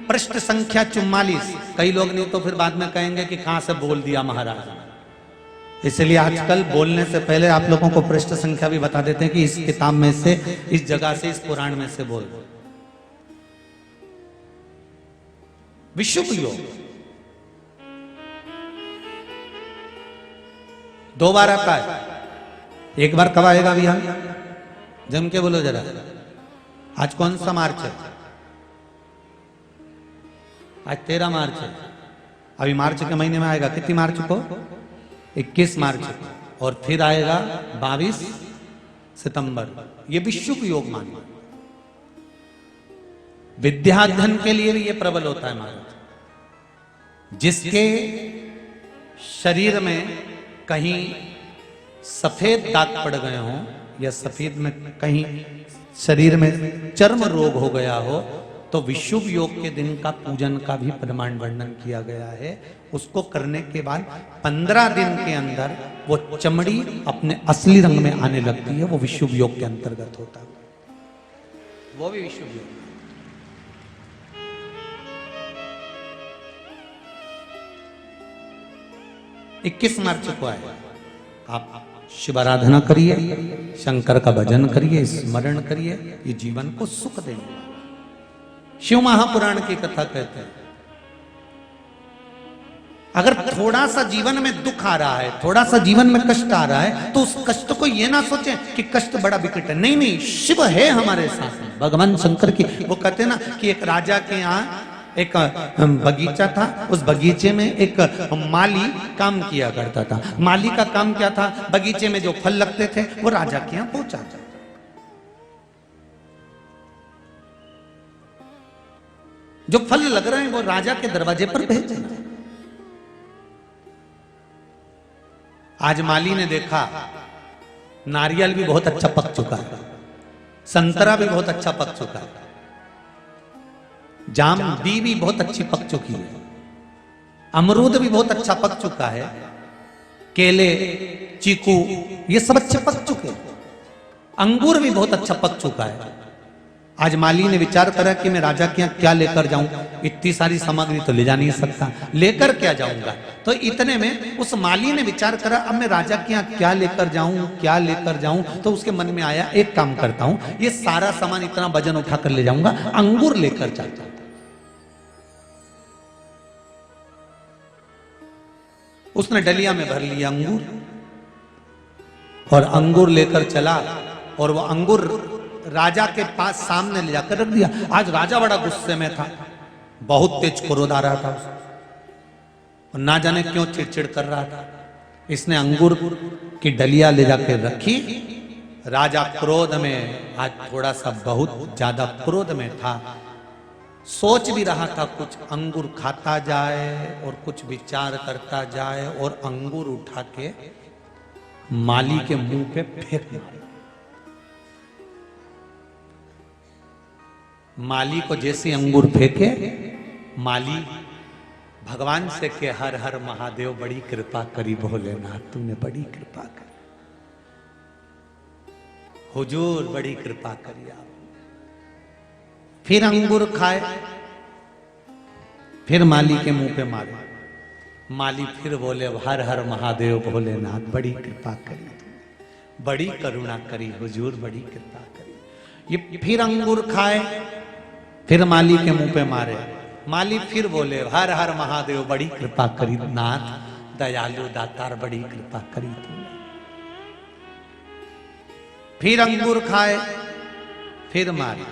पृष्ठ संख्या 44। कई लोग नहीं तो फिर बाद में कहेंगे कि कहां से बोल दिया महाराज, इसलिए आजकल बोलने से पहले आप लोगों को पृष्ठ संख्या भी बता देते हैं कि इस किताब में से, इस जगह से, इस पुराण में से बोल। विशुभ योग 2 बार आता है, एक बार कब आएगा भैया? जम के बोलो जरा। आज कौन सा मार्च है? आज 13 मार्च है। अभी मार्च के महीने में आएगा। कितनी मार्च को? 21 मार्च को। और फिर आएगा 22 सितंबर। ये भी शुभ योग माना। विद्याध्ययन के लिए भी ये प्रबल होता है महाराज। जिसके शरीर में कहीं सफेद दाग पड़ गए हों या सफेद में कहीं शरीर में चर्म रोग हो गया हो, तो विशुभ योग के दिन का पूजन का भी प्रमाण वर्णन किया गया है। उसको करने के बाद 15 दिन के अंदर वो चमड़ी अपने असली रंग में आने लगती है। वो विशुभ योग के अंतर्गत होता है। वो भी विशुभ योग। 21 मार्च को आए। आप शिव आराधना करिए, शंकर का भजन करिए, स्मरण करिए। ये जीवन को सुख देंगे। शिव महापुराण की कथा कहते हैं, अगर थोड़ा सा जीवन में दुख आ रहा है, थोड़ा सा जीवन में कष्ट आ रहा है, तो उस कष्ट को ये ना सोचें कि कष्ट बड़ा विकट है। नहीं नहीं, शिव है हमारे साथ में। भगवान शंकर की वो कहते हैं ना कि एक राजा के यहाँ एक बगीचा था। उस बगीचे में एक माली काम किया करता था। माली का काम क्या था? बगीचे में जो फल लगते थे वो राजा के यहाँ पहुंचाता। जो फल लग रहे हैं वो राजा के दरवाजे पर भेजना। आज माली ने देखा नारियल भी बहुत अच्छा पक चुका है, संतरा भी बहुत अच्छा पक चुका है, जाम भी बहुत अच्छी पक चुकी है, अमरूद भी बहुत अच्छा पक चुका है, केले, चीकू ये सब अच्छे पक चुके, अंगूर भी बहुत अच्छा पक चुका है। आज माली ने विचार करा कि मैं राजा के यहाँ क्या लेकर जाऊं? इतनी सारी सामग्री तो ले जा नहीं सकता, लेकर क्या जाऊंगा? तो इतने में उस माली ने विचार करा, अब मैं राजा के यहाँ क्या लेकर जाऊं, क्या लेकर जाऊं? तो उसके मन में आया, एक काम करता हूं, ये सारा सामान इतना वजन उठाकर ले जाऊंगा, अंगूर लेकर जाता हूं। उसने डलिया में भर लिया अंगूर और अंगूर लेकर चला, और वो अंगूर राजा के पास सामने ले जाकर रख दिया। आज राजा बड़ा गुस्से में था, बहुत तेज क्रोध आ रहा था और ना जाने क्यों चिड़चिड़ कर रहा था। इसने अंगूर की डलिया ले जाकर रखी। राजा क्रोध में, आज थोड़ा सा बहुत ज्यादा क्रोध में था, सोच भी रहा था कुछ अंगूर खाता जाए और कुछ विचार करता जाए और अंगूर उठा के माली के मुंह पे फेंक दिया। माली को जैसे अंगूर फेंके, माली भगवान से के हर हर महादेव बड़ी कृपा करी भोलेनाथ, तुमने बड़ी कृपा करी, हुजूर बड़ी कृपा करी आप। फिर अंगूर खाए, फिर माली के मुंह पे मारे। माली फिर बोले हर हर महादेव भोलेनाथ बड़ी कृपा करी तुमने, बड़ी करुणा करी हुजूर, बड़ी कृपा करी। ये फिर अंगूर खाए, फिर माली के मुंह पे मारे। माली फिर बोले हर हर महादेव बड़ी कृपा करी नाथ, दयालु दातार बड़ी कृपा करी तुमने। फिर अंगूर खाए, फिर मारे।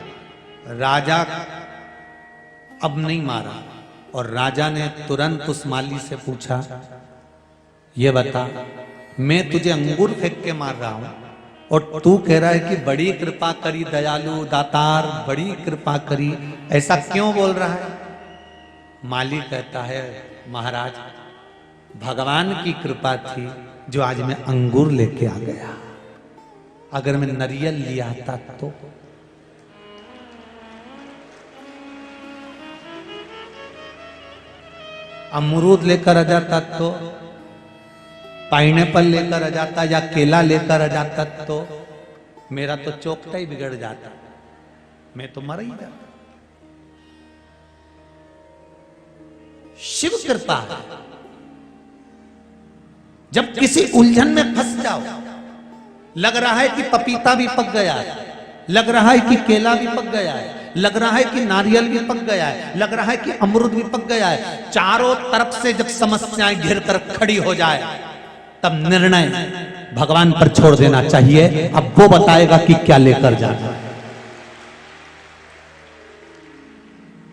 राजा अब नहीं मारा और राजा ने तुरंत उस माली से पूछा, ये बता मैं तुझे अंगूर फेंक के मार रहा हूं और तू कह रहा है कि बड़ी कृपा करी दयालु दातार, बड़ी कृपा करी, ऐसा क्यों बोल रहा है? माली कहता है महाराज भगवान की कृपा थी जो आज मैं अंगूर लेके आ गया, अगर मैं नारियल लिया आता तो। अमरूद लेकर आ जाता तो, पाइनएप्पल लेकर आ जाता या केला लेकर आ जाता तो मेरा तो चोखटा ही बिगड़ जाता, मैं तो मर ही जाता। शिव कृपा है। जब किसी उलझन में फंस जाओ, लग रहा है कि पपीता भी पक गया है, लग रहा है कि केला भी पक गया है, लग रहा है कि नारियल भी पक गया है, लग रहा है कि अमरूद भी पक गया है, चारों तरफ से जब समस्याएं घिर कर खड़ी हो जाए, तब निर्णय भगवान पर छोड़ देना चाहिए। अब वो बताएगा कि क्या लेकर जाना है,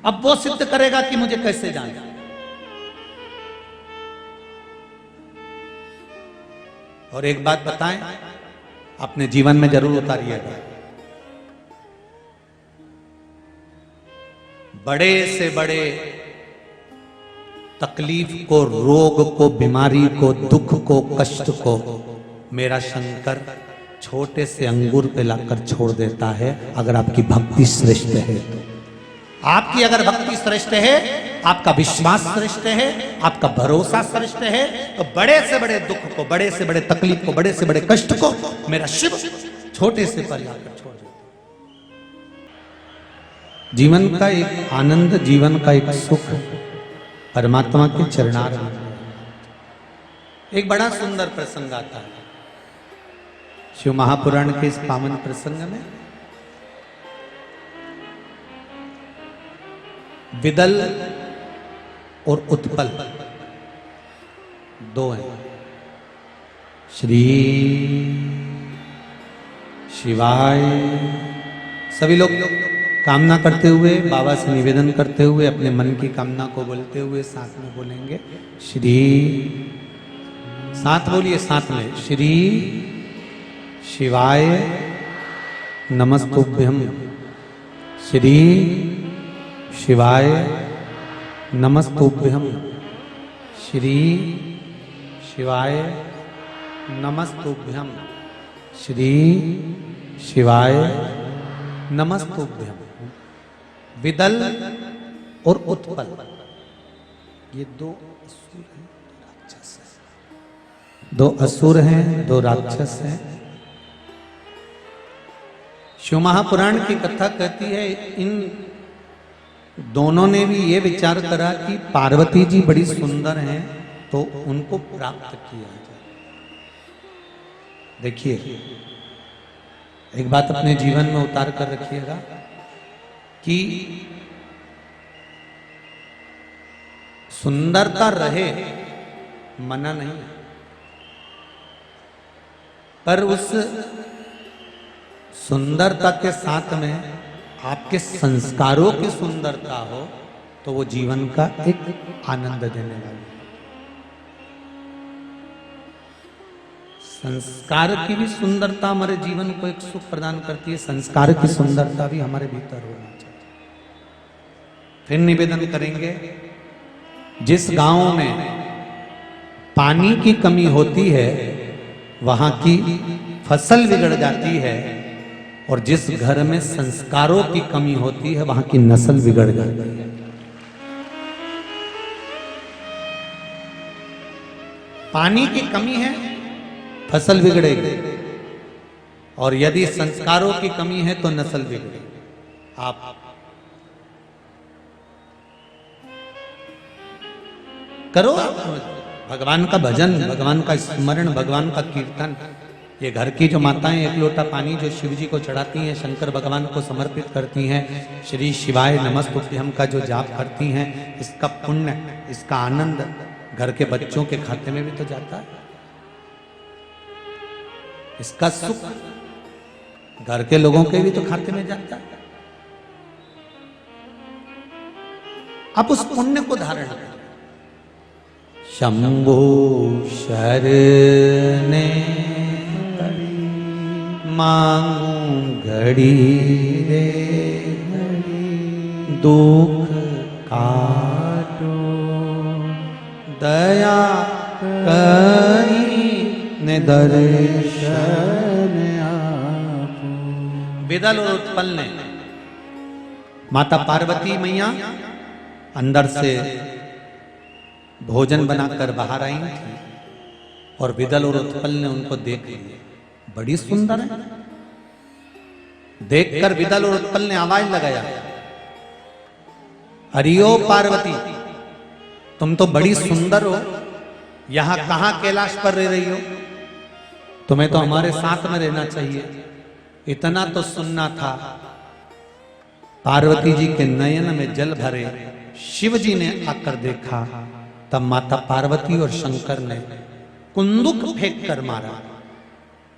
अब वो सिद्ध करेगा कि मुझे कैसे जाना है। और एक बात बताएं, अपने जीवन में जरूर उतारिएगा, बड़े से बड़े तकलीफ को, रोग को, बीमारी को, दुख को, कष्ट को मेरा शंकर छोटे से अंगूर पे लाकर छोड़ देता है, अगर आपकी भक्ति श्रेष्ठ है तो। आपकी अगर भक्ति श्रेष्ठ है, आपका विश्वास श्रेष्ठ है, आपका भरोसा श्रेष्ठ है, तो बड़े से बड़े दुख को, बड़े से बड़े तकलीफ को, बड़े से बड़े कष्ट को मेरा शिव छोटे से पर लाकर छोड़ देता। जीवन का एक आनंद, जीवन का एक सुख परमात्मा के चरणार में। एक बड़ा सुंदर प्रसंग आता है शिव महापुराण के इस पावन प्रसंग में। विदल और उत्पल दो हैं। श्री शिवाय सभी लोग कामना करते हुए, बाबा से निवेदन करते हुए, अपने मन की कामना को बोलते हुए साथ में बोलेंगे श्री। साथ बोलिए, साथ में। श्री शिवाय नमस्तुभ्यम। श्री शिवाय नमस्तुभ्यम। श्री शिवाय नमस्तुभ्यम। श्री शिवाय नमस्तुभ्यम। विदल और उत्पल ये दो असुर हैं, राक्षस हैं। दो असुर हैं, दो राक्षस हैं। शिव महापुराण की कथा कहती है, इन दोनों ने भी ये विचार करा कि पार्वती जी बड़ी सुंदर हैं, तो उनको प्राप्त किया जाए। देखिए, एक बात अपने जीवन में उतार कर रखिएगा कि सुंदरता रहे, मना नहीं, पर उस सुंदरता के साथ में आपके संस्कारों की सुंदरता हो तो वो जीवन का एक आनंद देने वाली। संस्कार की भी सुंदरता हमारे जीवन को एक सुख प्रदान करती है। संस्कार की सुंदरता भी हमारे भीतर होना चाहिए। फिर निवेदन करेंगे, जिस गांव में पानी की कमी होती है वहां की फसल बिगड़ जाती है, और जिस घर में संस्कारों की कमी होती है वहां की नस्ल बिगड़ जाती है। पानी की कमी है, फसल बिगड़ेगी, और यदि संस्कारों की कमी है तो नस्ल बिगड़ेगी। आप करो भगवान का भजन, भगवान का स्मरण, भगवान का कीर्तन। ये घर की जो माताएं एक लोटा पानी जो शिव जी को चढ़ाती हैं, शंकर भगवान को समर्पित करती हैं, श्री शिवाय नमस्तुभ्यम का जो जाप करती हैं, इसका पुण्य, इसका आनंद घर के बच्चों के खाते में भी तो जाता है। इसका सुख घर के लोगों के भी तो खाते में जाता है। आप उस पुण्य को धारण करें। शंभो शरणे मांगू घड़ी रे दुख काटो दया करी ने दर्शन आपो। विदल और उत्पल ने माता पार्वती मैया अंदर से भोजन बनाकर बाहर आई थी और विदल और उत्पल ने उनको देख लिया, बड़ी सुंदर है। देखकर विदल और उत्पल ने आवाज लगाया, अरियो पार्वती, तुम तो बड़ी सुंदर हो, यहां कहां कैलाश पर रह रही हो? तुम्हें तो हमारे साथ में रहना चाहिए। इतना तो सुनना था। पार्वती जी के नयन में जल भरे। शिव जी ने आकर देखा, तब माता पार्वती और शंकर ने कुंदुक फेंक कर मारा,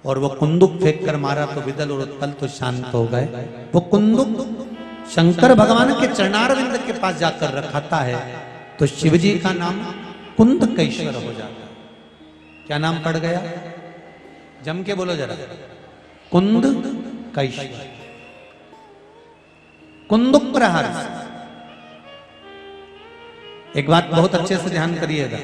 और वो कुंदुक फेंक कर मारा तो विदल और उत्पल तो शांत हो गए। वो कुंदुक शंकर भगवान के चरणारविंद के पास जाकर रखाता है तो शिव जी का नाम कुंदकेश्वर हो जाता है। क्या नाम पड़ गया? जम के बोलो जरा, कुंदकेश्वर। कुंदुक प्रहार। एक बात बहुत अच्छे से ध्यान करिएगा,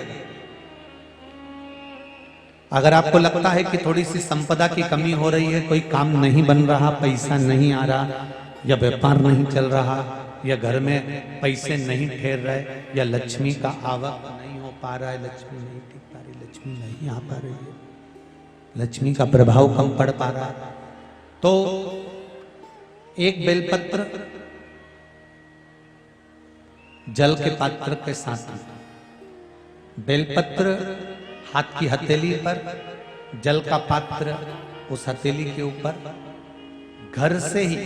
अगर आपको लगता है कि थोड़ी सी संपदा की कमी हो रही है, कोई काम नहीं बन रहा, पैसा नहीं आ रहा, या व्यापार नहीं चल रहा, या घर में पैसे नहीं ठहर रहे, या लक्ष्मी का आवक नहीं हो पा रहा है, लक्ष्मी नहीं टिक पा रही, लक्ष्मी नहीं आ पा रही है, लक्ष्मी का प्रभाव कम पड़ पा रहा है, तो एक बेलपत्र जल के पात्र के साथ, बेलपत्र हाथ की हथेली पर, जल का पात्र उस हथेली के ऊपर, घर से ही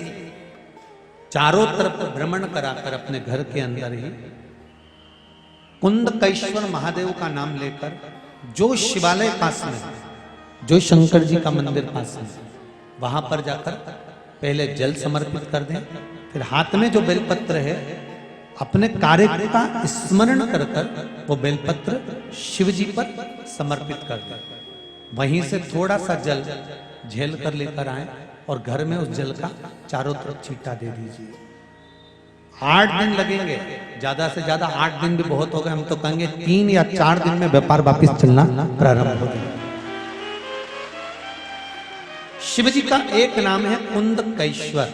चारों तरफ भ्रमण कराकर अपने घर के अंदर ही कुंदकेश्वर महादेव का नाम लेकर, जो शिवालय पास में, जो शंकर जी का मंदिर पास में, वहां पर जाकर पहले जल समर्पित कर दें, फिर हाथ में जो बेलपत्र है अपने कार्य का स्मरण कर कर वो बेलपत्र शिव जी पर समर्पित कर दें। वहीं से थोड़ा सा जल झेल कर लेकर आए और घर में उस जल का चारों तरफ छींटा दे दीजिए। 8 दिन लगेंगे, ज्यादा से ज्यादा 8 दिन भी बहुत हो गए, हम तो कहेंगे 3 या 4 दिन में व्यापार वापिस चलना प्रारंभ हो गया। शिव जी का एक नाम है कुंदकेश्वर।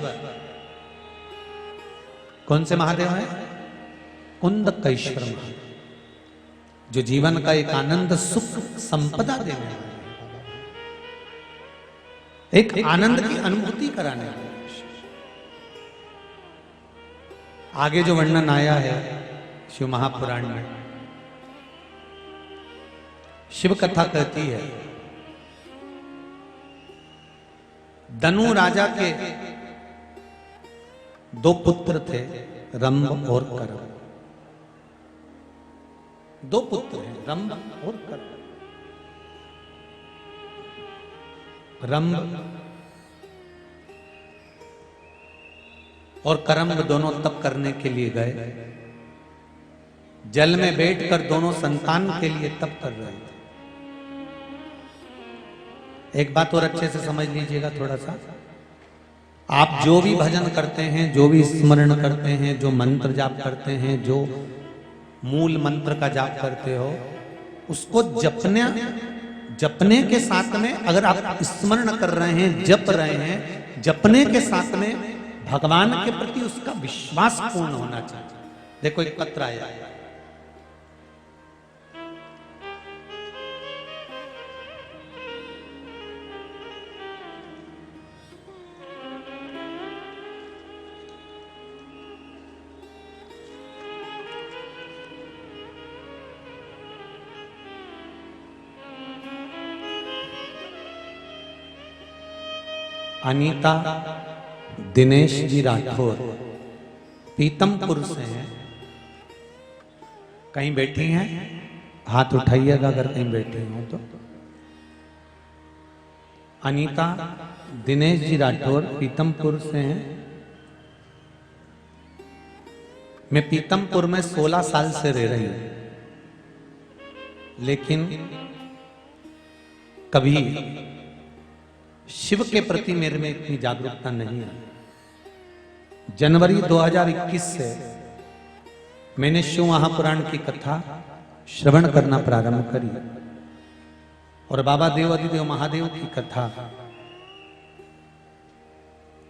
कौन से महादेव हैं? कुंदकेश्वर महादेव, जो जीवन का एक आनंद सुख संपदा देने वाले, एक आनंद की अनुभूति कराने वाले। आगे जो वर्णन आया है शिव महापुराण में, शिव कथा कहती है, दनु राजा के 2 पुत्र थे, रंभ और करम। 2 पुत्र हैं, रंभ और करम। रंभ और करम दोनों तप करने के लिए गए, जल में बैठकर दोनों संतान के लिए तप कर रहे थे। एक बात और अच्छे से समझ लीजिएगा थोड़ा सा, आप जो भी भजन करते हैं, जो भी स्मरण करते हैं, जो मंत्र जाप करते हैं, जो मूल मंत्र का जाप करते हो, उसको जपने के साथ में अगर आप स्मरण कर रहे हैं, जप रहे हैं, जपने के साथ में भगवान के प्रति उसका विश्वास पूर्ण होना चाहिए। देखो एक पत्र आया है, अनीता दिनेश जी राठौर पीतमपुर से हैं। कहीं बैठी हैं? हाथ उठाइएगा अगर कहीं बैठी हो तो। अनीता दिनेश जी राठौर पीतमपुर से हैं। मैं पीतमपुर में 16 साल से रह रही हूं, लेकिन कभी शिव के प्रति मेरे में इतनी जागरूकता नहीं है। जनवरी 2021 से मैंने शिव महापुराण की कथा श्रवण करना प्रारंभ करी और बाबा देवाधिदेव महादेव की कथा।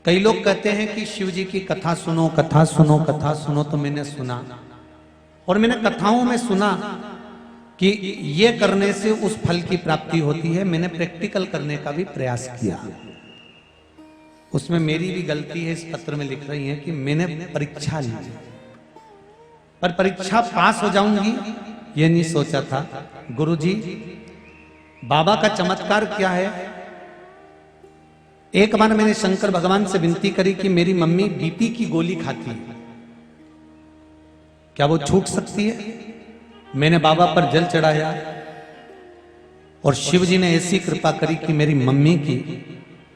कई लोग कहते हैं कि शिव जी की कथा सुनो, कथा सुनो, कथा सुनो। तो मैंने सुना और मैंने कथाओं में सुना कि ये करने से उस फल की प्राप्ति होती है। मैंने प्रैक्टिकल करने का भी प्रयास किया। उसमें मेरी भी गलती है, इस पत्र में लिख रही हैं कि मैंने परीक्षा ली, पर परीक्षा पास हो जाऊंगी ये नहीं सोचा था। गुरुजी, बाबा का चमत्कार क्या है। एक बार मैंने शंकर भगवान से विनती करी कि मेरी मम्मी बीपी की गोली खाती है, क्या वो छूट सकती है। मैंने बाबा पर जल चढ़ाया और शिव जी ने ऐसी कृपा करी कि मेरी मम्मी की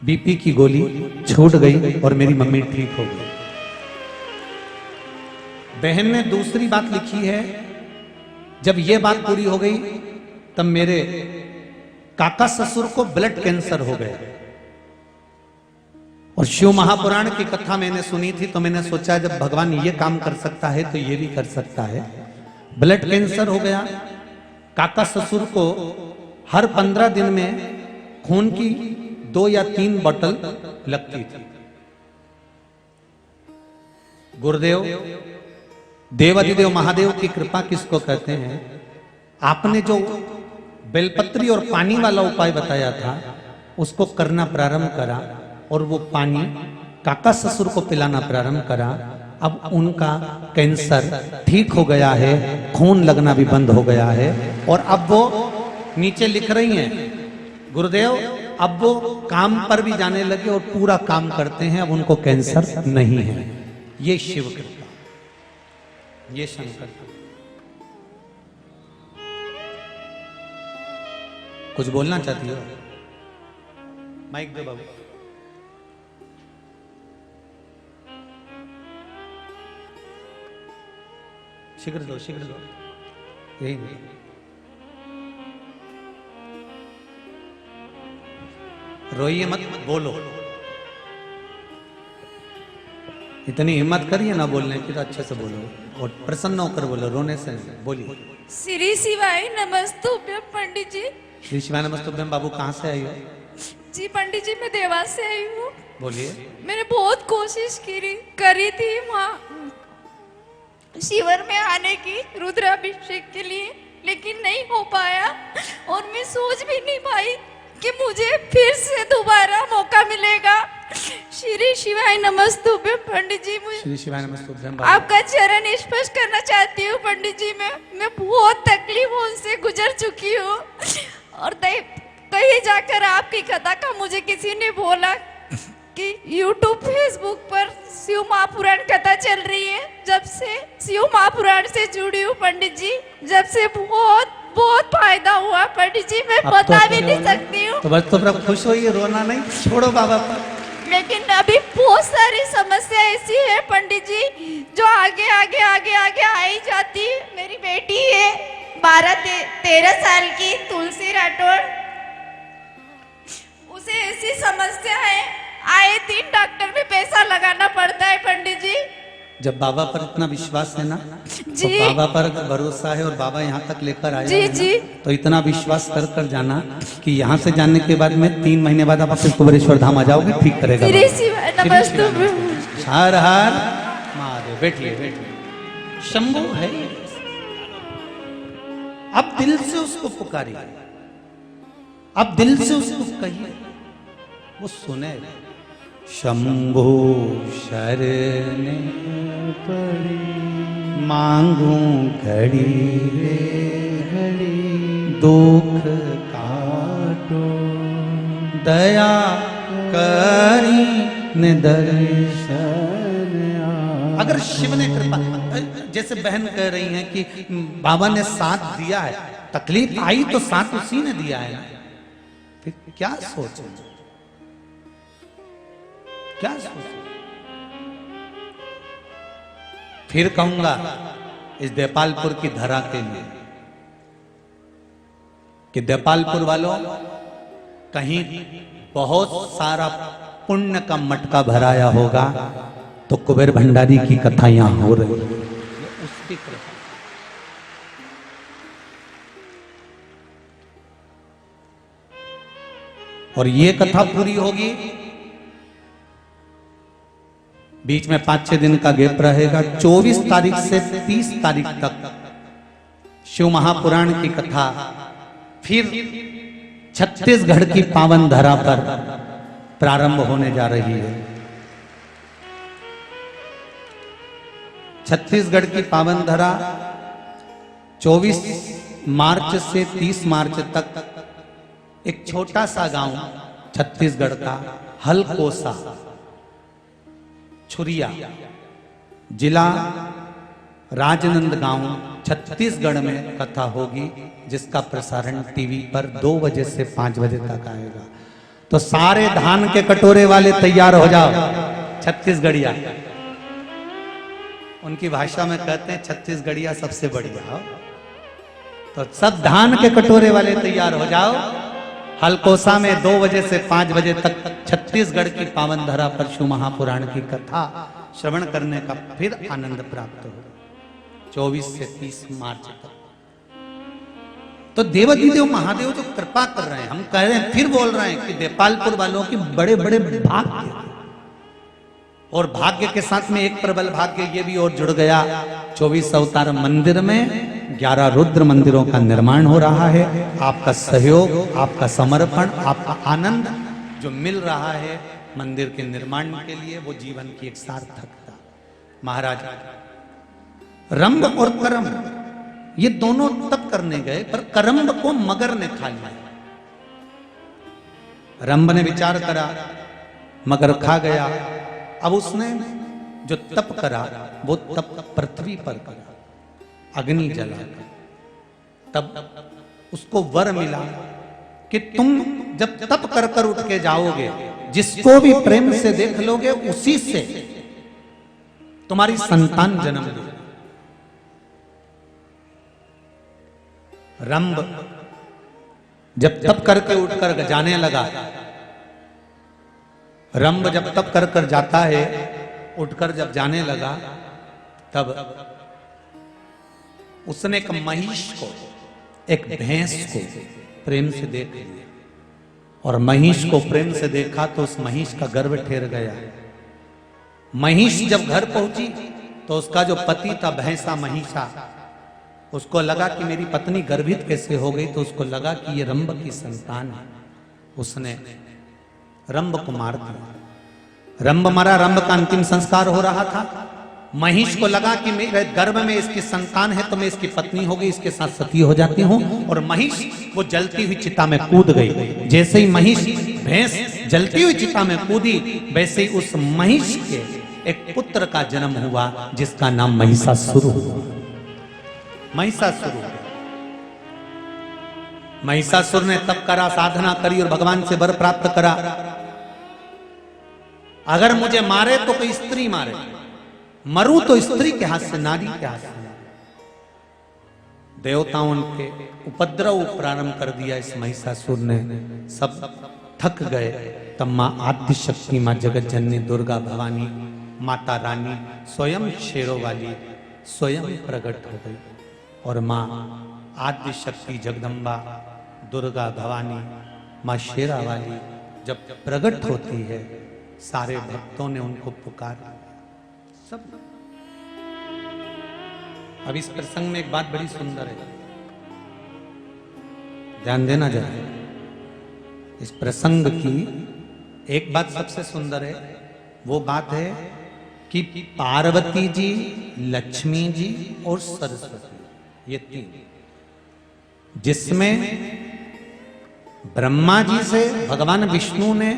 बीपी की गोली छूट गई और मेरी मम्मी ठीक हो गई। बहन ने दूसरी बात लिखी है, जब यह बात पूरी हो गई तब मेरे काका ससुर को ब्लड कैंसर हो गया और शिव महापुराण की कथा मैंने सुनी थी तो मैंने सोचा जब भगवान ये काम कर सकता है तो ये भी कर सकता है। ब्लड कैंसर हो गया। काका ससुर को हर 15 दिन में खून की 2 या 3 बोतल लगती थी। गुरुदेव देवाधिदेव महादेव की कृपा किसको कहते हैं। आपने जो बेलपत्री और पानी वाला उपाय बताया था उसको करना प्रारंभ करा और वो पानी काका ससुर को पिलाना प्रारंभ करा। अब उनका कैंसर ठीक हो गया है, खून लगना भी बंद हो गया है और अब वो नीचे लिख रही हैं, गुरुदेव अब वो काम पर भी जाने लगे और पूरा काम करते हैं, अब उनको कैंसर नहीं है। ये शिव कृपा, ये शंकर। कुछ बोलना चाहती हो? माइक दो बाबू। शीघ्र दो, शीघ्र दो। यही नहीं। रोइए मत, बोलो। इतनी हिम्मत करिए ना बोलने की तो अच्छे से बोलो और प्रसन्न होकर बोलो, रोने से बोलिए। श्री शिवाय नमस्तुभ्यम पंडित जी। श्री शिवाय नमस्तुभ्यम। बाबू कहाँ से आई हो? जी पंडित जी, मैं देवास से आई हूँ। बोलिए। मैंने बहुत कोशिश करी थी वहाँ शिविर में आने की, रुद्राभिषेक के लिए, लेकिन नहीं हो पाया और मैं सोच भी नहीं पाई कि मुझे फिर से दोबारा मौका मिलेगा। श्री शिवाय नमस्तुभ्यम पंडित जी। श्री शिवाय नमस्तुभ्यम। आपका चरण स्पर्श करना चाहती हूँ पंडित जी। मैं बहुत तकलीफों से गुजर चुकी हूँ और कहीं जाकर आपकी कथा का मुझे किसी ने बोला कि YouTube फेसबुक पर शिव महापुराण कथा चल रही है। जब से शिव महापुराण से जुड़ी हूँ पंडित जी, जब से बहुत बहुत फायदा हुआ पंडित जी, मैं बता भी नहीं सकती हूँ। तो बस तो खुश होइए, रोना नहीं, छोड़ो बाबा पर। लेकिन अभी बहुत सारी समस्या ऐसी है पंडित जी जो आगे आगे आगे आगे आई जाती। मेरी बेटी है 12-13 साल की, तुलसी राठौड़, उसे ऐसी समस्या है, आए 3 डॉक्टर में पैसा लगाना पड़ता है पंडित जी। जब बाबा पर इतना विश्वास है ना, जी, तो बाबा पर भरोसा है और बाबा यहाँ तक लेकर आया जी, है जी, तो इतना विश्वास कर जाना कि यहाँ से जाने के बाद में 3 महीने बाद आप अपने कुबेरेश्वर धाम आ जाओगे, ठीक करेगा। श्री शिवाय नमस्तुभ्यम। हर हर महादेव। बैठिए बैठिए। शंभु है, अब दिल से उसको पुकारिए, अब दिल से उसको कहिए, वो सुने। शंभु शरण पड़ी मांगू घड़ी रे घड़ी, दुख काटो दया करी निदर्शन। अगर शिव ने कृपा, जैसे बहन कह रही हैं कि बाबा ने साथ दिया है, तकलीफ आई तो साथ उसी ने दिया है ना, फिर क्या सोचो, क्या सोचो। फिर कहूंगा इस देपालपुर की धरा के लिए कि देपालपुर वालों, कहीं बहुत सारा पुण्य का मटका भराया होगा तो कुबेर भंडारी की कथा यहां हो रही है। उसकी कृपा। और ये कथा पूरी होगी, बीच में 5-6 दिन का गैप रहेगा। 24 तारीख से 30 तारीख तक शिव महापुराण की कथा फिर छत्तीसगढ़ की पावन धरा पर प्रारंभ होने जा रही है। छत्तीसगढ़ की पावन धरा 24 मार्च से 30 मार्च तक एक छोटा सा गांव छत्तीसगढ़ का हलकोसा, छुरिया, जिला राजनांदगांव, छत्तीसगढ़ में कथा होगी, जिसका प्रसारण टीवी पर 2 बजे से 5 बजे तक आएगा। तो सारे धान के कटोरे वाले तैयार हो जाओ। छत्तीसगढ़िया, उनकी भाषा में कहते हैं छत्तीसगढ़िया सबसे बढ़िया। तो सब धान के कटोरे वाले तैयार हो जाओ। हलकोसा में 2 बजे से 5 बजे तक छत्तीसगढ़ की पावन धरा पर शिव महापुराण की कथा श्रवण करने का फिर आनंद प्राप्त हो। 24 से 30 मार्च तक तो देवाधिदेव महादेव जो कृपा कर रहे हैं, हम कह रहे हैं, फिर बोल रहे हैं कि देपालपुर वालों की बड़े बड़े भाग्य, और भाग्य के साथ में एक प्रबल भाग्य ये भी और जुड़ गया। 24 अवतार मंदिर में 11 रुद्र मंदिरों का निर्माण हो रहा है। आपका सहयोग, आपका समर्पण, आपका आनंद जो मिल रहा है मंदिर के निर्माण के लिए, वो जीवन की एक सार्थकता। महाराज रंभ और करम ये दोनों तप करने गए, पर करम्ब को मगर ने खा लिया। रंभ ने विचार करा, मगर खा गया। अब उसने जो तप करा वो तप पृथ्वी पर करा, अग्नि जलाकर। तब उसको वर मिला कि तुम जब तप कर कर उठ के जाओगे, जिसको भी प्रेम से देख लोगे, उसी से तुम्हारी संतान जन्म लेगी। रंभ जब तप करके उठकर जाने लगा, रंभ जब तप कर कर जाता है, उठकर जब जाने लगा, तब उसने एक महिष को, एक भैंस को प्रेम से देख लिया। और महिष को प्रेम से देखा तो उस महिष का गर्भ ठेर गया। महिष जब घर पहुंची तो उसका जो पति था, भैंसा महिषा, उसको लगा कि मेरी पत्नी गर्भित कैसे हो गई, तो उसको लगा कि ये रंभ की संतान है। उसने रंभ को मार दिया। रंभ मरा, रंभ का अंतिम संस्कार हो रहा था। महिष को लगा कि मेरे गर्भ में इसकी संतान है तो मैं इसकी पत्नी हो गई, इसके साथ सती हो जाती हूं। और महिष वो जलती हुई चिता में कूद गई। जैसे ही महिष भैंस जलती हुई चिता में कूदी, वैसे ही उस महिष के एक पुत्र का जन्म हुआ, जिसका नाम महिषासुर हुआ। महिषासुर, महिषासुर ने तप करा, साधना करी और भगवान से वर प्राप्त करा, अगर मुझे मारे तो कोई स्त्री मारे, मरूं तो स्त्री के हाथ से, नारी के हाथ से। देवताओं के उपद्रव प्रारंभ कर दिया इस महिषासुर ने। सब थक गए। तब मां आद्य शक्ति, मां जगत जननी दुर्गा भवानी, माता रानी स्वयं शेरों वाली स्वयं प्रकट हो गई। और मां आद्य शक्ति जगदम्बा दुर्गा भवानी, मां शेरा वाली जब प्रकट होती है, सारे भक्तों ने उनको पुकारा। सब। अब इस प्रसंग में एक बात बड़ी सुंदर है, ध्यान देना जरा। इस प्रसंग की एक बात सबसे सुंदर है, वो बात है कि पार्वती जी, लक्ष्मी जी और सरस्वती, ये तीन, जिसमें ब्रह्मा जी से भगवान विष्णु ने,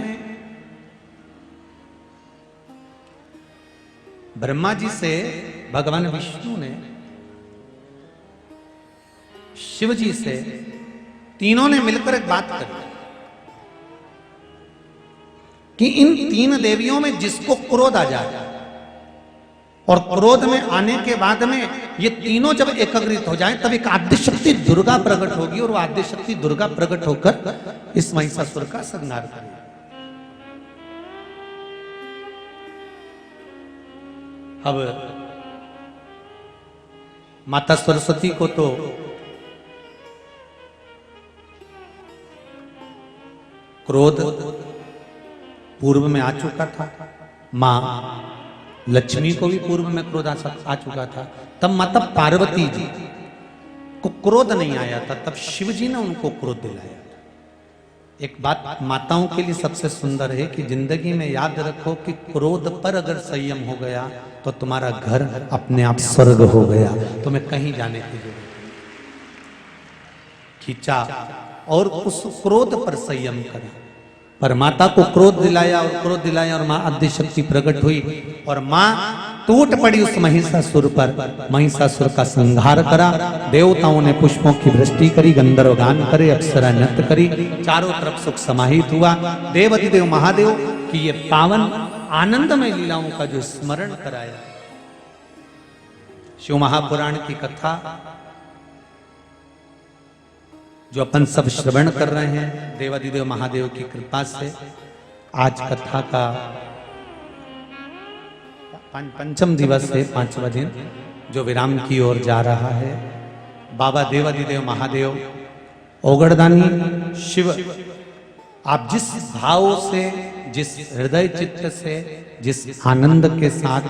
ब्रह्मा जी से भगवान विष्णु ने शिव जी से, तीनों ने मिलकर एक बात करी कि इन तीन देवियों में जिसको क्रोध आ जाए, और क्रोध में आने के बाद में ये तीनों जब एकीकृत हो जाएं तब एक आद्य शक्ति दुर्गा प्रकट होगी और वो आद्य शक्ति दुर्गा प्रकट होकर इस महिषासुर का संहार करेगी। अब माता सरस्वती को तो क्रोध पूर्व में आ चुका था, मां लक्ष्मी को भी पूर्व में क्रोध आ चुका था। तब माता पार्वती जी को क्रोध नहीं आया था, तब शिव जी ने उनको क्रोध दिलाया। एक बात माताओं के लिए सबसे सुंदर है कि जिंदगी में याद रखो कि क्रोध पर अगर संयम हो गया तो तुम्हारा घर अपने आप स्वर्ग हो गया, तुम्हें कहीं जाने की जरूरत नहीं। खींचा और उस क्रोध पर संयम करा, पर माता को क्रोध दिलाया और मां आद्य शक्ति प्रकट हुई और मां टूट पड़ी उस महिषासुर पर। महिषासुर का संहार करा, देवताओं ने पुष्पों की वृष्टि करी, गंधर्व गान करे, अप्सरा नृत्य करी, चारों तरफ सुख समाहित हुआ। देवाधिदेव महादेव की ये पावन आनंदमय लीलाओं का जो स्मरण कराया, शिव महापुराण की कथा जो अपन सब श्रवण कर रहे हैं देवाधिदेव महादेव की कृपा से, आज कथा का पंचम दिवस है, 5वां दिन जो विराम की ओर जा रहा है। बाबा देवाधिदेव महादेव ओगड़दानी शिव, आप जिस भाव से, जिस हृदय चित्त से, जिस आनंद के साथ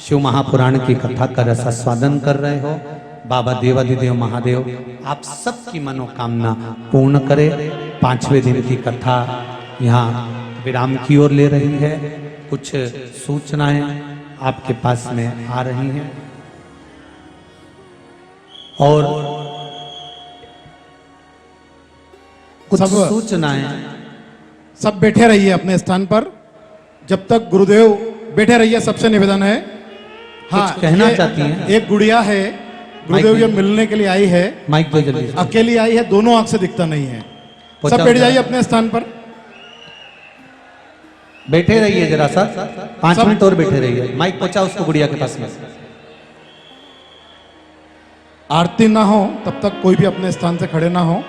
शिव महापुराण की कथा का रसास्वादन कर रहे हो, बाबा देवाधिदेव महादेव आप सबकी मनोकामना पूर्ण करे। 5वें दिन की कथा यहाँ विराम की ओर ले रही है। कुछ सूचनाएं आपके पास में आ रही हैं और कुछ सूचनाएं। सब बैठे रहिए अपने स्थान पर, जब तक गुरुदेव बैठे रहिए, सबसे निवेदन है। हाँ, कहना चाहती हैं? एक गुड़िया है, गुरुदेव ये मिलने के लिए आई है, माइक दो जल्दी। अकेली आई है, दोनों आंख से दिखता नहीं है। सब बैठ जाइए अपने स्थान पर, बैठे रहिए जरा सा, 5 मिनट और बैठे रहिए। माइक पहुंचा उसको गुड़िया के पास में। आरती ना हो तब तक कोई भी अपने स्थान से खड़े ना हो।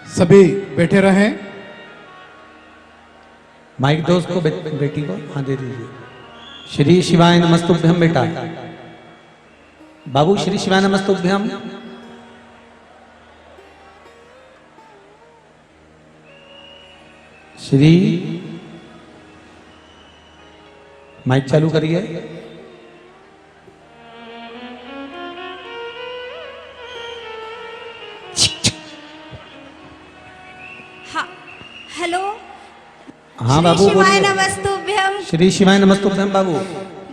सभी बैठे रहें। माइक दो उसको, बेटी को। हाँ दे दीजिए। श्री शिवाय नमस्तुभ्यम बेटा। बाबू श्री शिवाय नमस्तुभ्यम। श्री, माइक चालू करिए। हाँ, हेलो। हाँ बाबू श्री शिवाय बोलिए। नमस्तुभ्यम। श्री शिवाय नमस्तुभ्यम बाबू।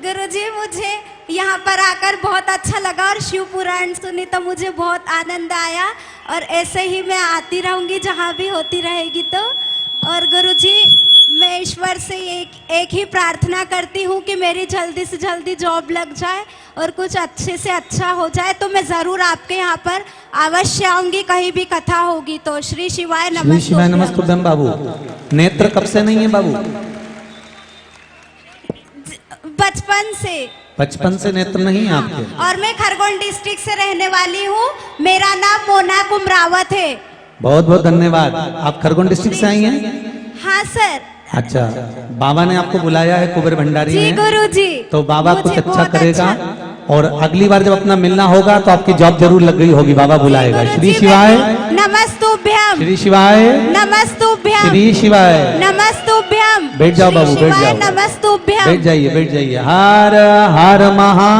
गुरुजी, मुझे यहाँ पर आकर बहुत अच्छा लगा और शिव पुराण सुनी तो मुझे बहुत आनंद आया और ऐसे ही मैं आती रहूँगी जहाँ भी होती रहेगी तो। और गुरुजी, मैं ईश्वर से एक ही प्रार्थना करती हूँ कि मेरी जल्दी से जल्दी जॉब लग जाए और कुछ अच्छे से अच्छा हो जाए, तो मैं ज़रूर आपके यहाँ पर अवश्य आऊँगी, कहीं भी कथा होगी तो। श्री शिवाय नमस्तुभ्यम। श्री शिवाय नमस्तुभ्यम बाबू। नेत्र कब से नहीं है बाबू? बचपन से। बचपन से नेत्र नहीं है आपके? और मैं खरगोन डिस्ट्रिक्ट से रहने वाली हूँ। मेरा नाम मोना कुमरावत है। बहुत बहुत धन्यवाद। आप खरगोन डिस्ट्रिक्ट से आई हैं? हाँ सर। अच्छा, बाबा ने आपको बुलाया है कुबेर भंडारी जी ने, गुरुजी। तो बाबा मुझे कुछ अच्छा बहुत करेगा अच्छा। और अगली बार जब अपना मिलना होगा तो आपकी जॉब जरूर लग गई होगी, बाबा बुलाएगा। श्री शिवाय नमस्तुभ्यम। श्री शिवाय नमस्तुभ्यम। श्री शिवाय नमस्तुभ्यम। बैठ जाओ बाबू, बैठ जाओ। नमस्तुभ्यम। बैठ जाइए, बैठ जाइए। हर हर महा